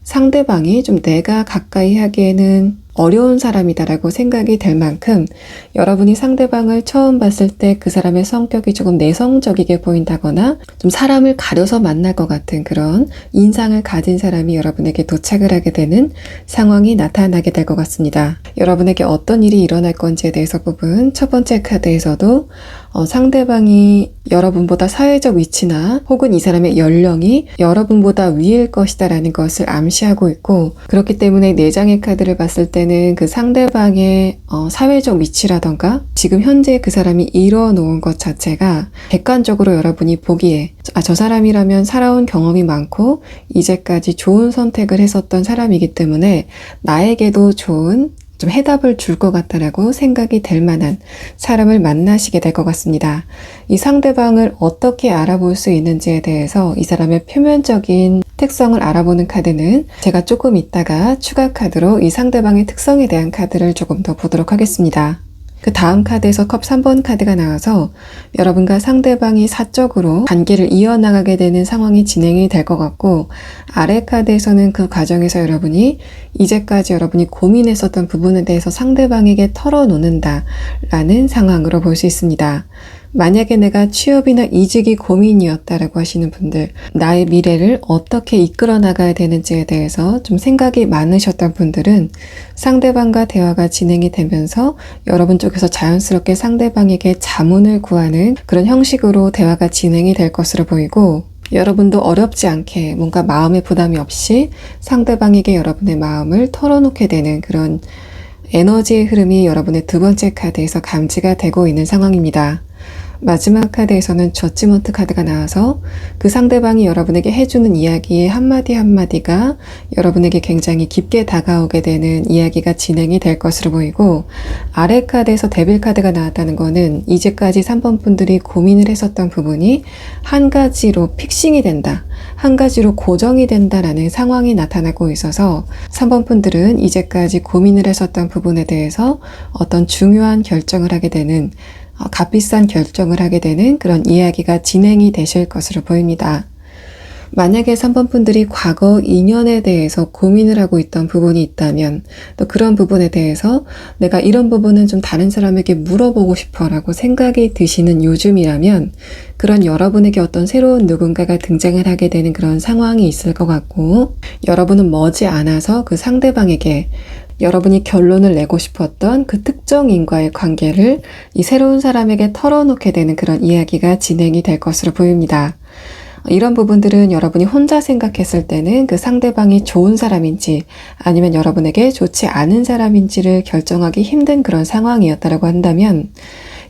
상대방이 좀 내가 가까이 하기에는 어려운 사람이다라고 생각이 될 만큼 여러분이 상대방을 처음 봤을 때 그 사람의 성격이 조금 내성적이게 보인다거나 좀 사람을 가려서 만날 것 같은 그런 인상을 가진 사람이 여러분에게 도착을 하게 되는 상황이 나타나게 될 것 같습니다. 여러분에게 어떤 일이 일어날 건지에 대해서 뽑은 첫 번째 카드에서도 상대방이 여러분보다 사회적 위치나 혹은 이 사람의 연령이 여러분보다 위일 것이다 라는 것을 암시하고 있고, 그렇기 때문에 4장의 카드를 봤을 때는 그 상대방의 사회적 위치라던가 지금 현재 그 사람이 이뤄놓은 것 자체가 객관적으로 여러분이 보기에 저 사람이라면 살아온 경험이 많고 이제까지 좋은 선택을 했었던 사람이기 때문에 나에게도 좋은 좀 해답을 줄 것 같다라고 생각이 될 만한 사람을 만나시게 될 것 같습니다. 이 상대방을 어떻게 알아볼 수 있는지에 대해서 이 사람의 표면적인 특성을 알아보는 카드는 제가 조금 이따가 추가 카드로 이 상대방의 특성에 대한 카드를 조금 더 보도록 하겠습니다. 그 다음 카드에서 컵 3번 카드가 나와서 여러분과 상대방이 사적으로 관계를 이어나가게 되는 상황이 진행이 될 것 같고, 아래 카드에서는 그 과정에서 여러분이 이제까지 여러분이 고민했었던 부분에 대해서 상대방에게 털어놓는다 라는 상황으로 볼 수 있습니다. 만약에 내가 취업이나 이직이 고민이었다라고 하시는 분들, 나의 미래를 어떻게 이끌어 나가야 되는지에 대해서 좀 생각이 많으셨던 분들은 상대방과 대화가 진행이 되면서 여러분 쪽에서 자연스럽게 상대방에게 자문을 구하는 그런 형식으로 대화가 진행이 될 것으로 보이고, 여러분도 어렵지 않게 뭔가 마음의 부담이 없이 상대방에게 여러분의 마음을 털어놓게 되는 그런 에너지의 흐름이 여러분의 두 번째 카드에서 감지가 되고 있는 상황입니다. 마지막 카드에서는 저지먼트 카드가 나와서 그 상대방이 여러분에게 해주는 이야기의 한마디 한마디가 여러분에게 굉장히 깊게 다가오게 되는 이야기가 진행이 될 것으로 보이고, 아래 카드에서 데빌 카드가 나왔다는 거는 이제까지 3번 분들이 고민을 했었던 부분이 한 가지로 픽싱이 된다, 한 가지로 고정이 된다라는 상황이 나타나고 있어서 3번 분들은 이제까지 고민을 했었던 부분에 대해서 어떤 중요한 결정을 하게 되는, 값비싼 결정을 하게 되는 그런 이야기가 진행이 되실 것으로 보입니다. 만약에 3번 분들이 과거 인연에 대해서 고민을 하고 있던 부분이 있다면, 또 그런 부분에 대해서 내가 이런 부분은 좀 다른 사람에게 물어보고 싶어 라고 생각이 드시는 요즘이라면, 그런 여러분에게 어떤 새로운 누군가가 등장을 하게 되는 그런 상황이 있을 것 같고, 여러분은 머지않아서 그 상대방에게 여러분이 결론을 내고 싶었던 그 특정인과의 관계를 이 새로운 사람에게 털어놓게 되는 그런 이야기가 진행이 될 것으로 보입니다. 이런 부분들은 여러분이 혼자 생각했을 때는 그 상대방이 좋은 사람인지 아니면 여러분에게 좋지 않은 사람인지를 결정하기 힘든 그런 상황이었다고 한다면,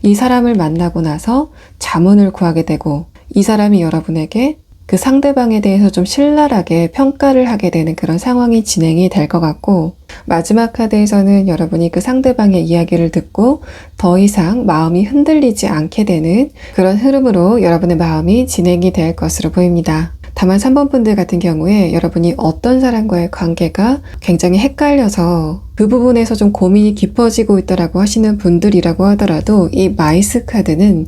이 사람을 만나고 나서 자문을 구하게 되고 이 사람이 여러분에게 그 상대방에 대해서 좀 신랄하게 평가를 하게 되는 그런 상황이 진행이 될 것 같고, 마지막 카드에서는 여러분이 그 상대방의 이야기를 듣고 더 이상 마음이 흔들리지 않게 되는 그런 흐름으로 여러분의 마음이 진행이 될 것으로 보입니다. 다만 3번 분들 같은 경우에 여러분이 어떤 사람과의 관계가 굉장히 헷갈려서 그 부분에서 좀 고민이 깊어지고 있다라고 하시는 분들이라고 하더라도, 이 마이스 카드는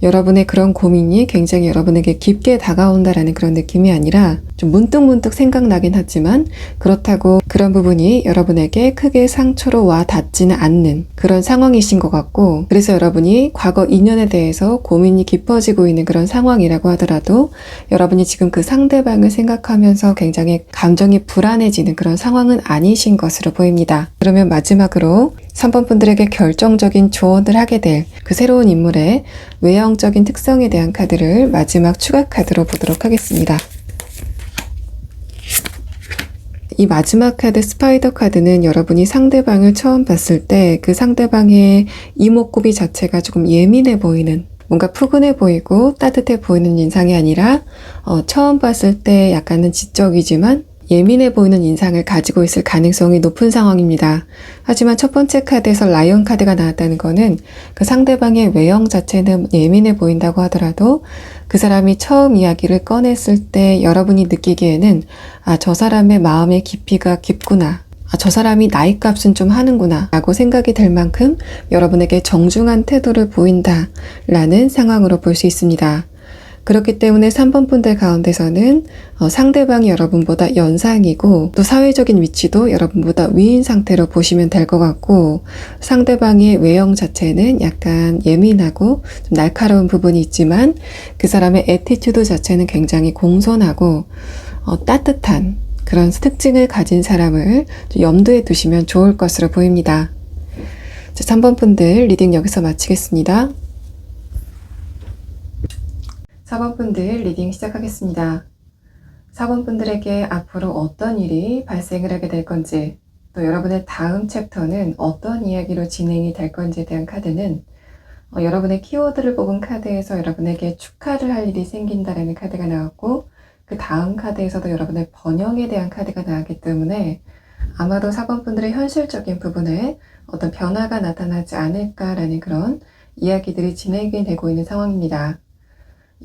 여러분의 그런 고민이 굉장히 여러분에게 깊게 다가온다라는 그런 느낌이 아니라 좀 문득문득 생각나긴 하지만 그렇다고 그런 부분이 여러분에게 크게 상처로 와 닿지는 않는 그런 상황이신 것 같고, 그래서 여러분이 과거 인연에 대해서 고민이 깊어지고 있는 그런 상황이라고 하더라도 여러분이 지금 그 상대방을 생각하면서 굉장히 감정이 불안해지는 그런 상황은 아니신 것으로 보입니다. 그러면 마지막으로 3번 분들에게 결정적인 조언을 하게 될 그 새로운 인물의 외형적인 특성에 대한 카드를 마지막 추가 카드로 보도록 하겠습니다. 이 마지막 카드 스파이더 카드는 여러분이 상대방을 처음 봤을 때 그 상대방의 이목구비 자체가 조금 예민해 보이는, 뭔가 푸근해 보이고 따뜻해 보이는 인상이 아니라 처음 봤을 때 약간은 지적이지만 예민해 보이는 인상을 가지고 있을 가능성이 높은 상황입니다. 하지만 첫 번째 카드에서 라이언 카드가 나왔다는 거는 그 상대방의 외형 자체는 예민해 보인다고 하더라도 그 사람이 처음 이야기를 꺼냈을 때 여러분이 느끼기에는 저 사람의 마음의 깊이가 깊구나, 저 사람이 나이 값은 좀 하는구나 라고 생각이 될 만큼 여러분에게 정중한 태도를 보인다 라는 상황으로 볼 수 있습니다. 그렇기 때문에 3번 분들 가운데서는 상대방이 여러분보다 연상이고 또 사회적인 위치도 여러분보다 위인 상태로 보시면 될 것 같고, 상대방의 외형 자체는 약간 예민하고 좀 날카로운 부분이 있지만 그 사람의 애티튜드 자체는 굉장히 공손하고 따뜻한 그런 특징을 가진 사람을 염두에 두시면 좋을 것으로 보입니다. 자, 3번 분들 리딩 여기서 마치겠습니다. 4번 분들 리딩 시작하겠습니다. 4번 분들에게 앞으로 어떤 일이 발생을 하게 될 건지, 또 여러분의 다음 챕터는 어떤 이야기로 진행이 될 건지에 대한 카드는 여러분의 키워드를 뽑은 카드에서 여러분에게 축하를 할 일이 생긴다라는 카드가 나왔고, 그 다음 카드에서도 여러분의 번영에 대한 카드가 나왔기 때문에 아마도 4번분들의 현실적인 부분에 어떤 변화가 나타나지 않을까라는 그런 이야기들이 진행이 되고 있는 상황입니다.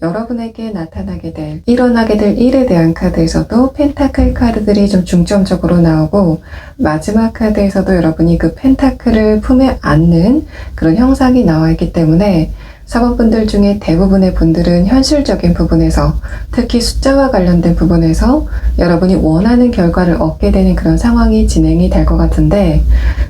여러분에게 나타나게 될, 일어나게 될 일에 대한 카드에서도 펜타클 카드들이 좀 중점적으로 나오고, 마지막 카드에서도 여러분이 그 펜타클을 품에 안는 그런 형상이 나와 있기 때문에 4번분들 중에 대부분의 분들은 현실적인 부분에서, 특히 숫자와 관련된 부분에서 여러분이 원하는 결과를 얻게 되는 그런 상황이 진행이 될 것 같은데,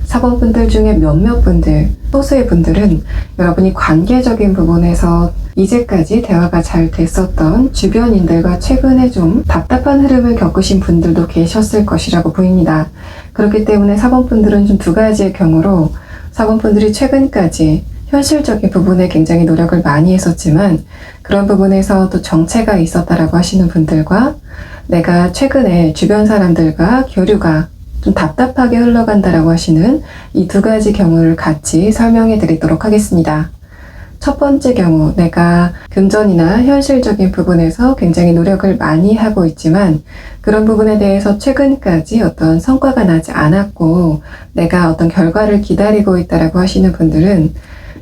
4번분들 중에 몇몇 분들, 소수의 분들은 여러분이 관계적인 부분에서 이제까지 대화가 잘 됐었던 주변인들과 최근에 좀 답답한 흐름을 겪으신 분들도 계셨을 것이라고 보입니다. 그렇기 때문에 4번분들은 좀 두 가지의 경우로 4번분들이 최근까지 현실적인 부분에 굉장히 노력을 많이 했었지만 그런 부분에서 또 정체가 있었다라고 하시는 분들과 내가 최근에 주변 사람들과 교류가 좀 답답하게 흘러간다라고 하시는 이 두 가지 경우를 같이 설명해 드리도록 하겠습니다. 첫 번째 경우, 내가 금전이나 현실적인 부분에서 굉장히 노력을 많이 하고 있지만 그런 부분에 대해서 최근까지 어떤 성과가 나지 않았고 내가 어떤 결과를 기다리고 있다라고 하시는 분들은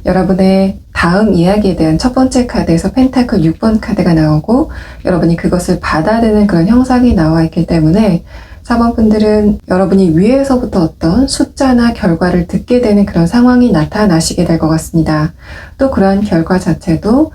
여러분의 다음 이야기에 대한 첫 번째 카드에서 펜타클 6번 카드가 나오고 여러분이 그것을 받아들이는 그런 형상이 나와 있기 때문에 4번분들은 여러분이 위에서부터 어떤 숫자나 결과를 듣게 되는 그런 상황이 나타나시게 될 것 같습니다. 또 그러한 결과 자체도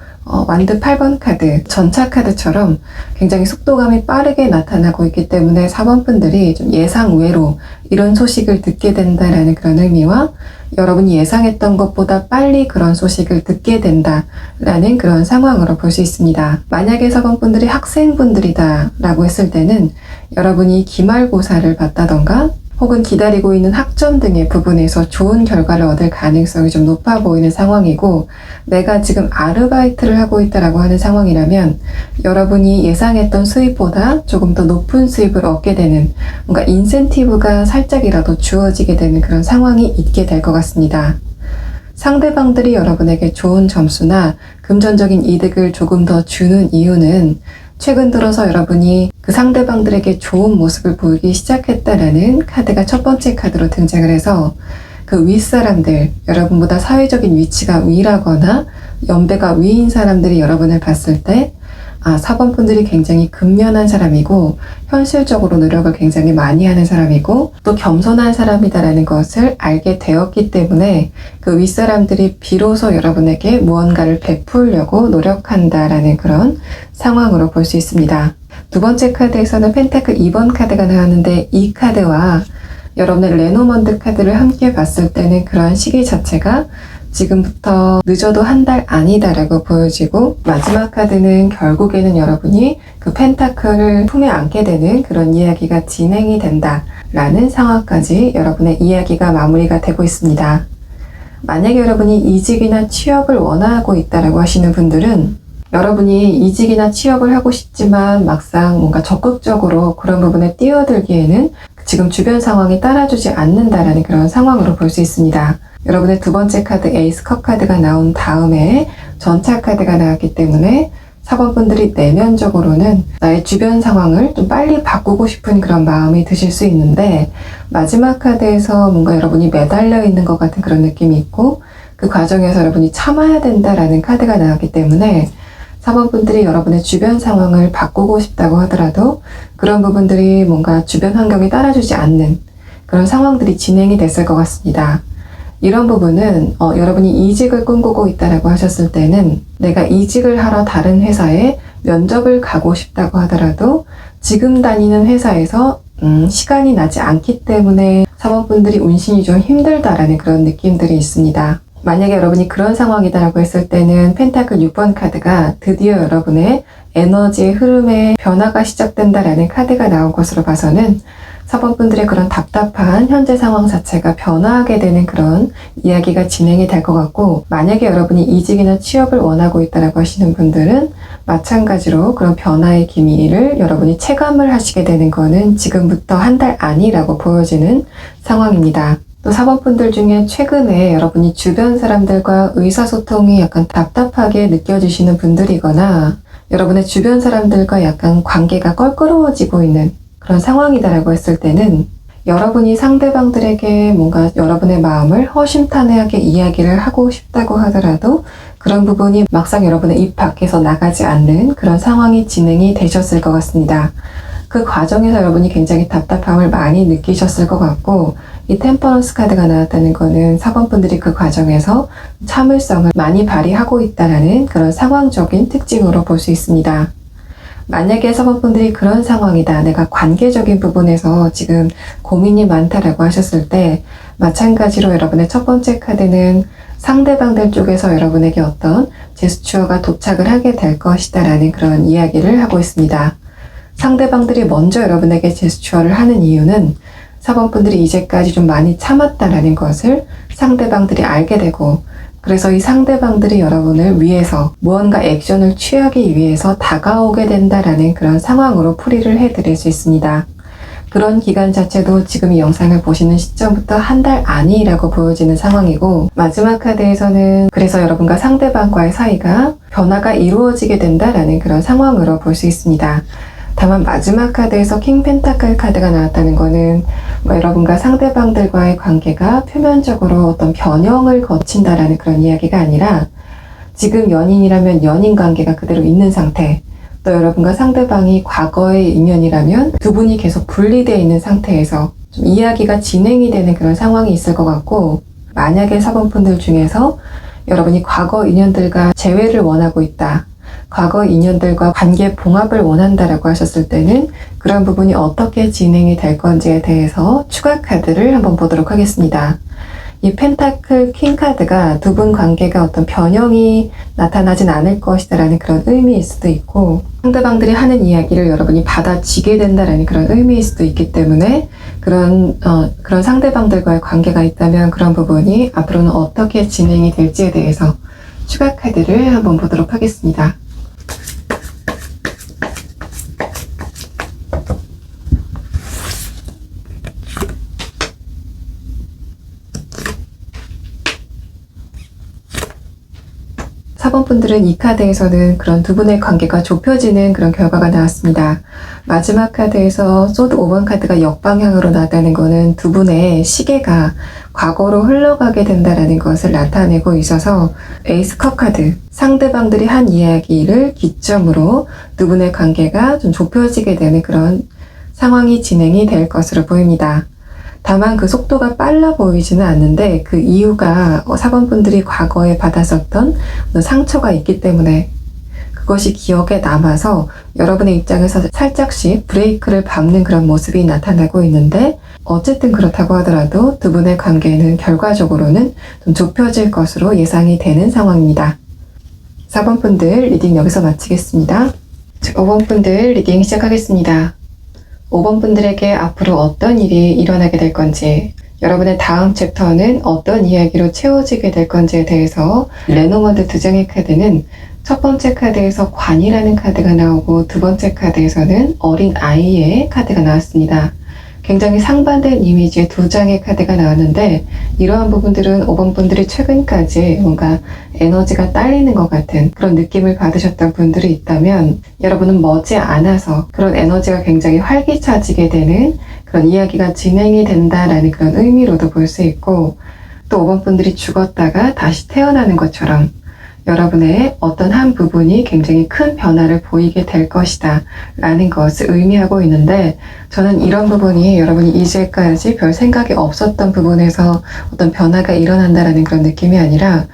완드 8번 카드, 전차 카드처럼 굉장히 속도감이 빠르게 나타나고 있기 때문에 4번분들이 좀 예상 외로 이런 소식을 듣게 된다라는 그런 의미와 여러분이 예상했던 것보다 빨리 그런 소식을 듣게 된다라는 그런 상황으로 볼 수 있습니다. 만약에 4번분들이 학생분들이다 라고 했을 때는 여러분이 기말고사를 봤다던가 혹은 기다리고 있는 학점 등의 부분에서 좋은 결과를 얻을 가능성이 좀 높아 보이는 상황이고 내가 지금 아르바이트를 하고 있다라고 하는 상황이라면 여러분이 예상했던 수입보다 조금 더 높은 수입을 얻게 되는 뭔가 인센티브가 살짝이라도 주어지게 되는 그런 상황이 있게 될 것 같습니다. 상대방들이 여러분에게 좋은 점수나 금전적인 이득을 조금 더 주는 이유는 최근 들어서 여러분이 그 상대방들에게 좋은 모습을 보이기 시작했다라는 카드가 첫 번째 카드로 등장을 해서 그 윗사람들, 여러분보다 사회적인 위치가 위라거나 연배가 위인 사람들이 여러분을 봤을 때 4번분들이 굉장히 근면한 사람이고 현실적으로 노력을 굉장히 많이 하는 사람이고 또 겸손한 사람이다라는 것을 알게 되었기 때문에 그 윗사람들이 비로소 여러분에게 무언가를 베풀려고 노력한다라는 그런 상황으로 볼 수 있습니다. 두 번째 카드에서는 펜타클 2번 카드가 나왔는데 이 카드와 여러분의 레노먼드 카드를 함께 봤을 때는 그러한 시기 자체가 지금부터 늦어도 한 달 아니다라고 보여지고 마지막 카드는 결국에는 여러분이 그 펜타클을 품에 안게 되는 그런 이야기가 진행이 된다라는 상황까지 여러분의 이야기가 마무리가 되고 있습니다. 만약에 여러분이 이직이나 취업을 원하고 있다라고 하시는 분들은 여러분이 이직이나 취업을 하고 싶지만 막상 뭔가 적극적으로 그런 부분에 뛰어들기에는 지금 주변 상황이 따라주지 않는다라는 그런 상황으로 볼 수 있습니다. 여러분의 두 번째 카드 에이스 컵 카드가 나온 다음에 전차 카드가 나왔기 때문에 4번분들이 내면적으로는 나의 주변 상황을 좀 빨리 바꾸고 싶은 그런 마음이 드실 수 있는데 마지막 카드에서 뭔가 여러분이 매달려 있는 것 같은 그런 느낌이 있고 그 과정에서 여러분이 참아야 된다라는 카드가 나왔기 때문에 4번분들이 여러분의 주변 상황을 바꾸고 싶다고 하더라도 그런 부분들이 뭔가 주변 환경이 따라주지 않는 그런 상황들이 진행이 됐을 것 같습니다. 이런 부분은 여러분이 이직을 꿈꾸고 있다라고 하셨을 때는 내가 이직을 하러 다른 회사에 면접을 가고 싶다고 하더라도 지금 다니는 회사에서 시간이 나지 않기 때문에 4번분들이 운신이 좀 힘들다라는 그런 느낌들이 있습니다. 만약에 여러분이 그런 상황이다라고 했을 때는 펜타클 6번 카드가 드디어 여러분의 에너지의 흐름에 변화가 시작된다라는 카드가 나온 것으로 봐서는 4번분들의 그런 답답한 현재 상황 자체가 변화하게 되는 그런 이야기가 진행이 될 것 같고 만약에 여러분이 이직이나 취업을 원하고 있다라고 하시는 분들은 마찬가지로 그런 변화의 기미를 여러분이 체감을 하시게 되는 거는 지금부터 한 달 안이라고 보여지는 상황입니다. 또 4번분들 중에 최근에 여러분이 주변 사람들과 의사소통이 약간 답답하게 느껴지시는 분들이거나 여러분의 주변 사람들과 약간 관계가 껄끄러워지고 있는 그런 상황이다라고 했을 때는 여러분이 상대방들에게 뭔가 여러분의 마음을 허심탄회하게 이야기를 하고 싶다고 하더라도 그런 부분이 막상 여러분의 입 밖에서 나가지 않는 그런 상황이 진행이 되셨을 것 같습니다. 그 과정에서 여러분이 굉장히 답답함을 많이 느끼셨을 것 같고, 이 템퍼런스 카드가 나왔다는 거는 4번 분들이 그 과정에서 참을성을 많이 발휘하고 있다는 그런 상황적인 특징으로 볼 수 있습니다. 만약에 4번 분들이 그런 상황이다, 내가 관계적인 부분에서 지금 고민이 많다라고 하셨을 때, 마찬가지로 여러분의 첫 번째 카드는 상대방들 쪽에서 여러분에게 어떤 제스처가 도착을 하게 될 것이다 라는 그런 이야기를 하고 있습니다. 상대방들이 먼저 여러분에게 제스처를 하는 이유는 4번 분들이 이제까지 좀 많이 참았다라는 것을 상대방들이 알게 되고, 그래서 이 상대방들이 여러분을 위해서 무언가 액션을 취하기 위해서 다가오게 된다라는 그런 상황으로 풀이를 해드릴 수 있습니다. 그런 기간 자체도 지금 이 영상을 보시는 시점부터 한 달 안이라고 보여지는 상황이고, 마지막 카드에서는 그래서 여러분과 상대방과의 사이가 변화가 이루어지게 된다라는 그런 상황으로 볼 수 있습니다. 다만 마지막 카드에서 킹 펜타클 카드가 나왔다는 거는 여러분과 상대방들과의 관계가 표면적으로 어떤 변형을 거친다라는 그런 이야기가 아니라, 지금 연인이라면 연인 관계가 그대로 있는 상태, 또 여러분과 상대방이 과거의 인연이라면 두 분이 계속 분리되어 있는 상태에서 좀 이야기가 진행이 되는 그런 상황이 있을 것 같고, 만약에 4번 분들 중에서 여러분이 과거 인연들과 재회를 원하고 있다, 과거 인연들과 관계 봉합을 원한다라고 하셨을 때는 그런 부분이 어떻게 진행이 될 건지에 대해서 추가 카드를 한번 보도록 하겠습니다. 이 펜타클 킹 카드가 두 분 관계가 어떤 변형이 나타나진 않을 것이다라는 그런 의미일 수도 있고, 상대방들이 하는 이야기를 여러분이 받아치게 된다라는 그런 의미일 수도 있기 때문에, 그런 상대방들과의 관계가 있다면 그런 부분이 앞으로는 어떻게 진행이 될지에 대해서 추가 카드를 한번 보도록 하겠습니다. 4번 분들은 이 카드에서는 그런 두 분의 관계가 좁혀지는 그런 결과가 나왔습니다. 마지막 카드에서 소드 5번 카드가 역방향으로 나왔다는 것은 두 분의 시계가 과거로 흘러가게 된다는 것을 나타내고 있어서, 에이스 컵 카드, 상대방들이 한 이야기를 기점으로 두 분의 관계가 좀 좁혀지게 되는 그런 상황이 진행이 될 것으로 보입니다. 다만 그 속도가 빨라 보이지는 않는데, 그 이유가 4번 분들이 과거에 받았었던 상처가 있기 때문에 그것이 기억에 남아서 여러분의 입장에서 살짝씩 브레이크를 밟는 그런 모습이 나타나고 있는데, 어쨌든 그렇다고 하더라도 두 분의 관계는 결과적으로는 좀 좁혀질 것으로 예상이 되는 상황입니다. 4번 분들 리딩 여기서 마치겠습니다. 5번 분들 리딩 시작하겠습니다. 5번 분들에게 앞으로 어떤 일이 일어나게 될 건지, 여러분의 다음 챕터는 어떤 이야기로 채워지게 될 건지에 대해서 레노먼드 두 장의 카드는 첫 번째 카드에서 관이라는 카드가 나오고, 두 번째 카드에서는 어린 아이의 카드가 나왔습니다. 굉장히 상반된 이미지의 두 장의 카드가 나왔는데, 이러한 부분들은 5번 분들이 최근까지 뭔가 에너지가 딸리는 것 같은 그런 느낌을 받으셨던 분들이 있다면, 여러분은 머지않아서 그런 에너지가 굉장히 활기차지게 되는 그런 이야기가 진행이 된다라는 그런 의미로도 볼 수 있고, 또 5번 분들이 죽었다가 다시 태어나는 것처럼 여러분의 어떤 한 부분이 굉장히 큰 변화를 보이게 될 것이다 라는 것을 의미하고 있는데, 저는 이런 부분이 여러분이 이제까지 별 생각이 없었던 부분에서 어떤 변화가 일어난다라는 그런 느낌이 아니라,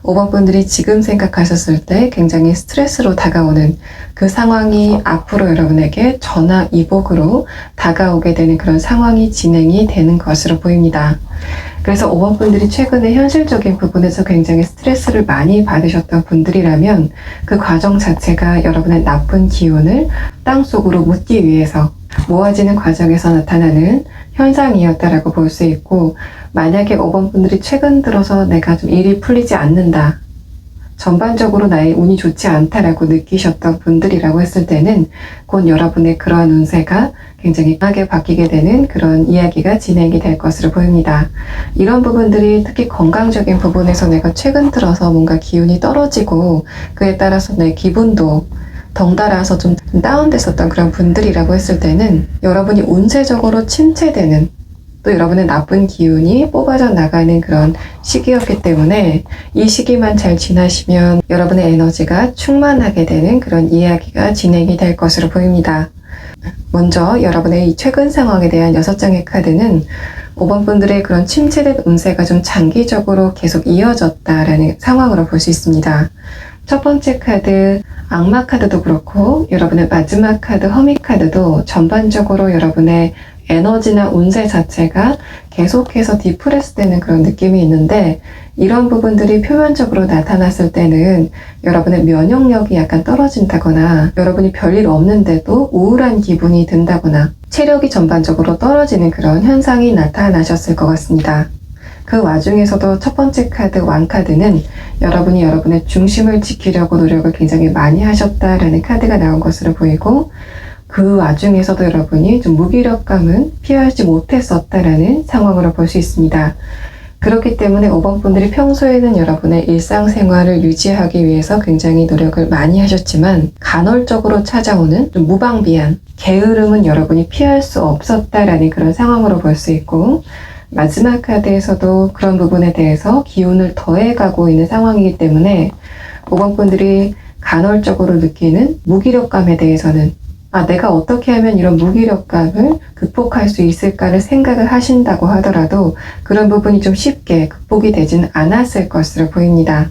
5번 분들이 지금 생각하셨을 때 굉장히 스트레스로 다가오는 그 상황이 앞으로 여러분에게 전화위복으로 다가오게 되는 그런 상황이 진행이 되는 것으로 보입니다. 그래서 5번 분들이 최근에 현실적인 부분에서 굉장히 스트레스를 많이 받으셨던 분들이라면, 그 과정 자체가 여러분의 나쁜 기운을 땅속으로 묻기 위해서 모아지는 과정에서 나타나는 현상이었다라고 볼 수 있고, 만약에 5번 분들이 최근 들어서 내가 좀 일이 풀리지 않는다, 전반적으로 나의 운이 좋지 않다라고 느끼셨던 분들이라고 했을 때는 곧 여러분의 그러한 운세가 굉장히 강하게 바뀌게 되는 그런 이야기가 진행이 될 것으로 보입니다. 이런 부분들이 특히 건강적인 부분에서 내가 최근 들어서 뭔가 기운이 떨어지고 그에 따라서 내 기분도 덩달아서 좀 다운됐었던 그런 분들이라고 했을 때는 여러분이 운세적으로 침체되는, 또 여러분의 나쁜 기운이 뽑아져 나가는 그런 시기였기 때문에 이 시기만 잘 지나시면 여러분의 에너지가 충만하게 되는 그런 이야기가 진행이 될 것으로 보입니다. 먼저 여러분의 이 최근 상황에 대한 6장의 카드는 5번 분들의 그런 침체된 운세가 좀 장기적으로 계속 이어졌다라는 상황으로 볼 수 있습니다. 첫 번째 카드 악마 카드도 그렇고 여러분의 마지막 카드 허미 카드도 전반적으로 여러분의 에너지나 운세 자체가 계속해서 디프레스 되는 그런 느낌이 있는데, 이런 부분들이 표면적으로 나타났을 때는 여러분의 면역력이 약간 떨어진다거나 여러분이 별일 없는데도 우울한 기분이 든다거나 체력이 전반적으로 떨어지는 그런 현상이 나타나셨을 것 같습니다. 그 와중에서도 첫 번째 카드 왕카드는 여러분이 여러분의 중심을 지키려고 노력을 굉장히 많이 하셨다라는 카드가 나온 것으로 보이고, 그 와중에서도 여러분이 좀 무기력감은 피하지 못했었다라는 상황으로 볼 수 있습니다. 그렇기 때문에 5번 분들이 평소에는 여러분의 일상생활을 유지하기 위해서 굉장히 노력을 많이 하셨지만 간헐적으로 찾아오는 좀 무방비한 게으름은 여러분이 피할 수 없었다라는 그런 상황으로 볼 수 있고, 마지막 카드에서도 그런 부분에 대해서 기운을 더해가고 있는 상황이기 때문에 5번 분들이 간헐적으로 느끼는 무기력감에 대해서는 내가 어떻게 하면 이런 무기력감을 극복할 수 있을까를 생각을 하신다고 하더라도 그런 부분이 좀 쉽게 극복이 되진 않았을 것으로 보입니다.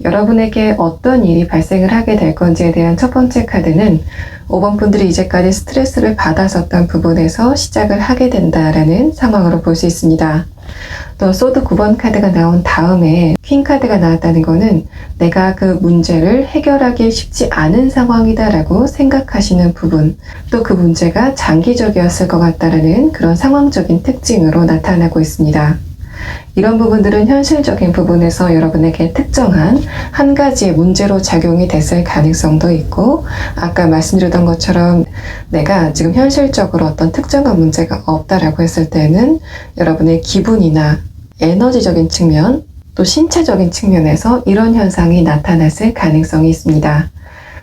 여러분에게 어떤 일이 발생을 하게 될 건지에 대한 첫 번째 카드는 5번 분들이 이제까지 스트레스를 받았었던 부분에서 시작을 하게 된다라는 상황으로 볼 수 있습니다. 또 소드 9번 카드가 나온 다음에 퀸 카드가 나왔다는 거는 내가 그 문제를 해결하기 쉽지 않은 상황이다라고 생각하시는 부분, 또 그 문제가 장기적이었을 것 같다라는 그런 상황적인 특징으로 나타나고 있습니다. 이런 부분들은 현실적인 부분에서 여러분에게 특정한 한 가지의 문제로 작용이 됐을 가능성도 있고, 아까 말씀드렸던 것처럼 내가 지금 현실적으로 어떤 특정한 문제가 없다라고 했을 때는 여러분의 기분이나 에너지적인 측면, 또 신체적인 측면에서 이런 현상이 나타났을 가능성이 있습니다.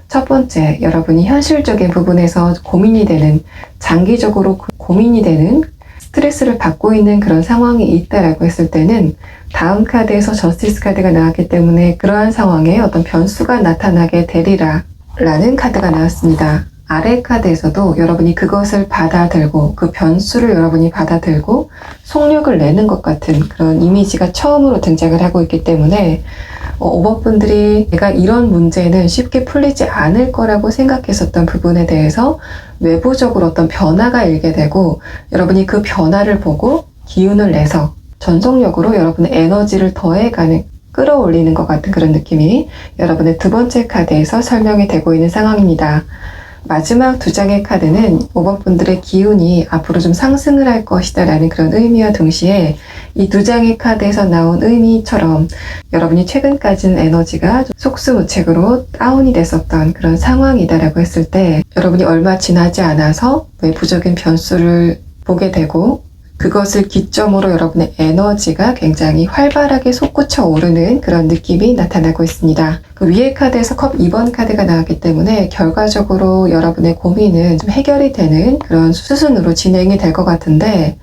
첫 번째, 여러분이 현실적인 부분에서 고민이 되는, 장기적으로 고민이 되는 스트레스를 받고 있는 그런 상황이 있다라고 했을 때는 다음 카드에서 저스티스 카드가 나왔기 때문에 그러한 상황에 어떤 변수가 나타나게 되리라 라는 카드가 나왔습니다. 아래 카드에서도 여러분이 그것을 받아들고 그 변수를 여러분이 받아들고 속력을 내는 것 같은 그런 이미지가 처음으로 등장을 하고 있기 때문에 5번 분들이 내가 이런 문제는 쉽게 풀리지 않을 거라고 생각했었던 부분에 대해서 외부적으로 어떤 변화가 일게 되고, 여러분이 그 변화를 보고 기운을 내서 전속력으로 여러분의 에너지를 더해가는, 끌어올리는 것 같은 그런 느낌이 여러분의 두 번째 카드에서 설명이 되고 있는 상황입니다. 마지막 두 장의 카드는 5번 분들의 기운이 앞으로 좀 상승을 할 것이다 라는 그런 의미와 동시에 이 두 장의 카드에서 나온 의미처럼 여러분이 최근까지는 에너지가 좀 속수무책으로 다운이 됐었던 그런 상황이다라고 했을 때 여러분이 얼마 지나지 않아서 외부적인 변수를 보게 되고, 그것을 기점으로 여러분의 에너지가 굉장히 활발하게 솟구쳐 오르는 그런 느낌이 나타나고 있습니다. 그 위의 카드에서 컵 2번 카드가 나왔기 때문에 결과적으로 여러분의 고민은 좀 해결이 되는 그런 수순으로 진행이 될 것 같은데,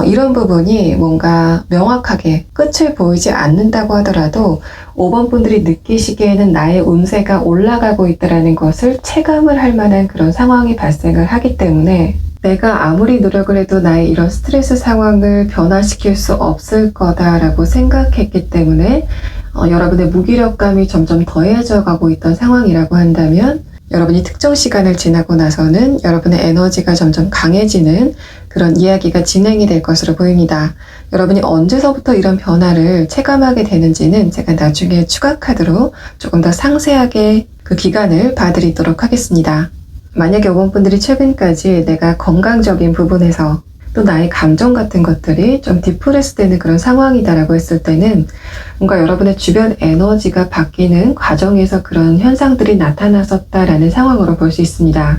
이런 부분이 뭔가 명확하게 끝을 보이지 않는다고 하더라도 5번 분들이 느끼시기에는 나의 운세가 올라가고 있다는 것을 체감을 할 만한 그런 상황이 발생을 하기 때문에 내가 아무리 노력을 해도 나의 이런 스트레스 상황을 변화시킬 수 없을 거다라고 생각했기 때문에 여러분의 무기력감이 점점 더해져 가고 있던 상황이라고 한다면, 여러분이 특정 시간을 지나고 나서는 여러분의 에너지가 점점 강해지는 그런 이야기가 진행이 될 것으로 보입니다. 여러분이 언제서부터 이런 변화를 체감하게 되는지는 제가 나중에 추가 카드로 조금 더 상세하게 그 기간을 봐드리도록 하겠습니다. 만약에 5번 분들이 최근까지 내가 건강적인 부분에서 또 나의 감정 같은 것들이 좀 디프레스 되는 그런 상황이다라고 했을 때는 뭔가 여러분의 주변 에너지가 바뀌는 과정에서 그런 현상들이 나타났었다라는 상황으로 볼 수 있습니다.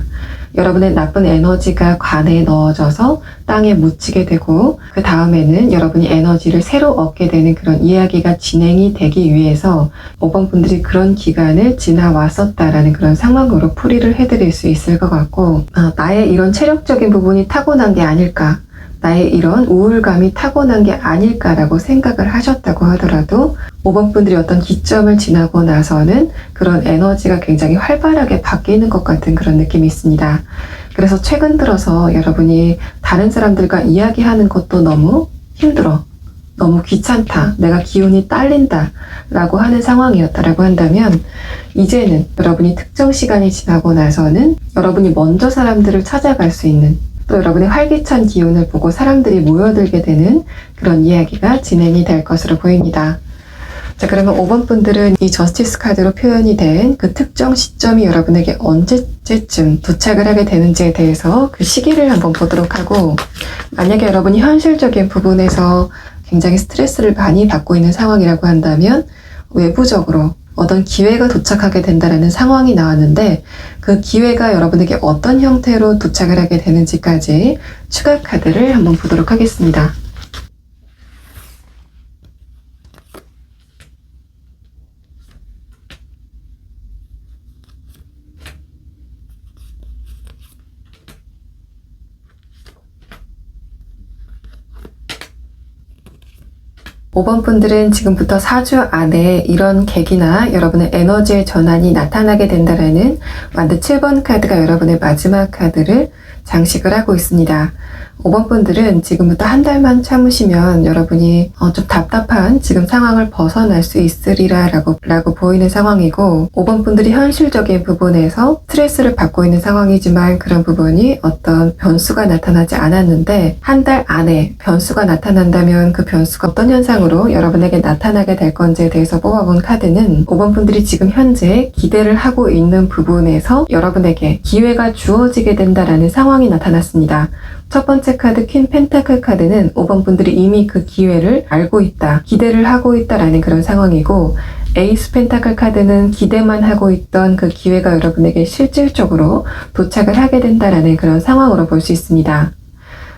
여러분의 나쁜 에너지가 관에 넣어져서 땅에 묻히게 되고, 그 다음에는 여러분이 에너지를 새로 얻게 되는 그런 이야기가 진행이 되기 위해서 5번 분들이 그런 기간을 지나왔었다라는 그런 상황으로 풀이를 해드릴 수 있을 것 같고, 나의 이런 체력적인 부분이 타고난 게 아닐까, 나의 이런 우울감이 타고난 게 아닐까라고 생각을 하셨다고 하더라도 5번 분들이 어떤 기점을 지나고 나서는 그런 에너지가 굉장히 활발하게 바뀌는 것 같은 그런 느낌이 있습니다. 그래서 최근 들어서 여러분이 다른 사람들과 이야기하는 것도 너무 힘들어, 너무 귀찮다, 내가 기운이 딸린다 라고 하는 상황이었다라고 한다면 이제는 여러분이 특정 시간이 지나고 나서는 여러분이 먼저 사람들을 찾아갈 수 있는, 또 여러분의 활기찬 기운을 보고 사람들이 모여들게 되는 그런 이야기가 진행이 될 것으로 보입니다. 자, 그러면 5번 분들은 이 저스티스 카드로 표현이 된 그 특정 시점이 여러분에게 언제쯤 도착을 하게 되는지에 대해서 그 시기를 한번 보도록 하고, 만약에 여러분이 현실적인 부분에서 굉장히 스트레스를 많이 받고 있는 상황이라고 한다면 외부적으로 어떤 기회가 도착하게 된다라는 상황이 나왔는데 그 기회가 여러분에게 어떤 형태로 도착을 하게 되는지까지 추가 카드를 한번 보도록 하겠습니다. 5번 분들은 지금부터 4주 안에 이런 계기나 여러분의 에너지의 전환이 나타나게 된다라는 완드 7번 카드가 여러분의 마지막 카드를 장식을 하고 있습니다. 5번 분들은 지금부터 한 달만 참으시면 여러분이 좀 답답한 지금 상황을 벗어날 수 있으리라 라고 보이는 상황이고, 5번 분들이 현실적인 부분에서 스트레스를 받고 있는 상황이지만 그런 부분이 어떤 변수가 나타나지 않았는데 한 달 안에 변수가 나타난다면 그 변수가 어떤 현상으로 여러분에게 나타나게 될 건지에 대해서 뽑아본 카드는 5번 분들이 지금 현재 기대를 하고 있는 부분에서 여러분에게 기회가 주어지게 된다라는 상황이 나타났습니다. 첫 번째 카드 퀸 펜타클 카드는 5번 분들이 이미 그 기회를 알고 있다, 기대를 하고 있다라는 그런 상황이고, 에이스 펜타클 카드는 기대만 하고 있던 그 기회가 여러분에게 실질적으로 도착을 하게 된다라는 그런 상황으로 볼 수 있습니다.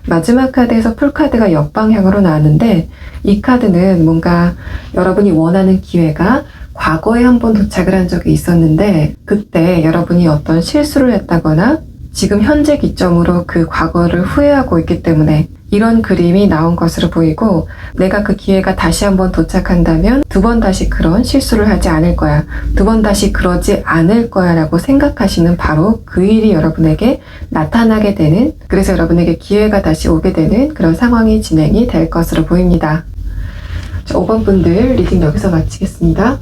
마지막 카드에서 풀카드가 역방향으로 나왔는데 이 카드는 뭔가 여러분이 원하는 기회가 과거에 한번 도착을 한 적이 있었는데 그때 여러분이 어떤 실수를 했다거나 지금 현재 기점으로 그 과거를 후회하고 있기 때문에 이런 그림이 나온 것으로 보이고, 내가 그 기회가 다시 한번 도착한다면 두 번 다시 그런 실수를 하지 않을 거야, 두 번 다시 그러지 않을 거야 라고 생각하시는 바로 그 일이 여러분에게 나타나게 되는, 그래서 여러분에게 기회가 다시 오게 되는 그런 상황이 진행이 될 것으로 보입니다. 자, 5번 분들 리딩 여기서 마치겠습니다.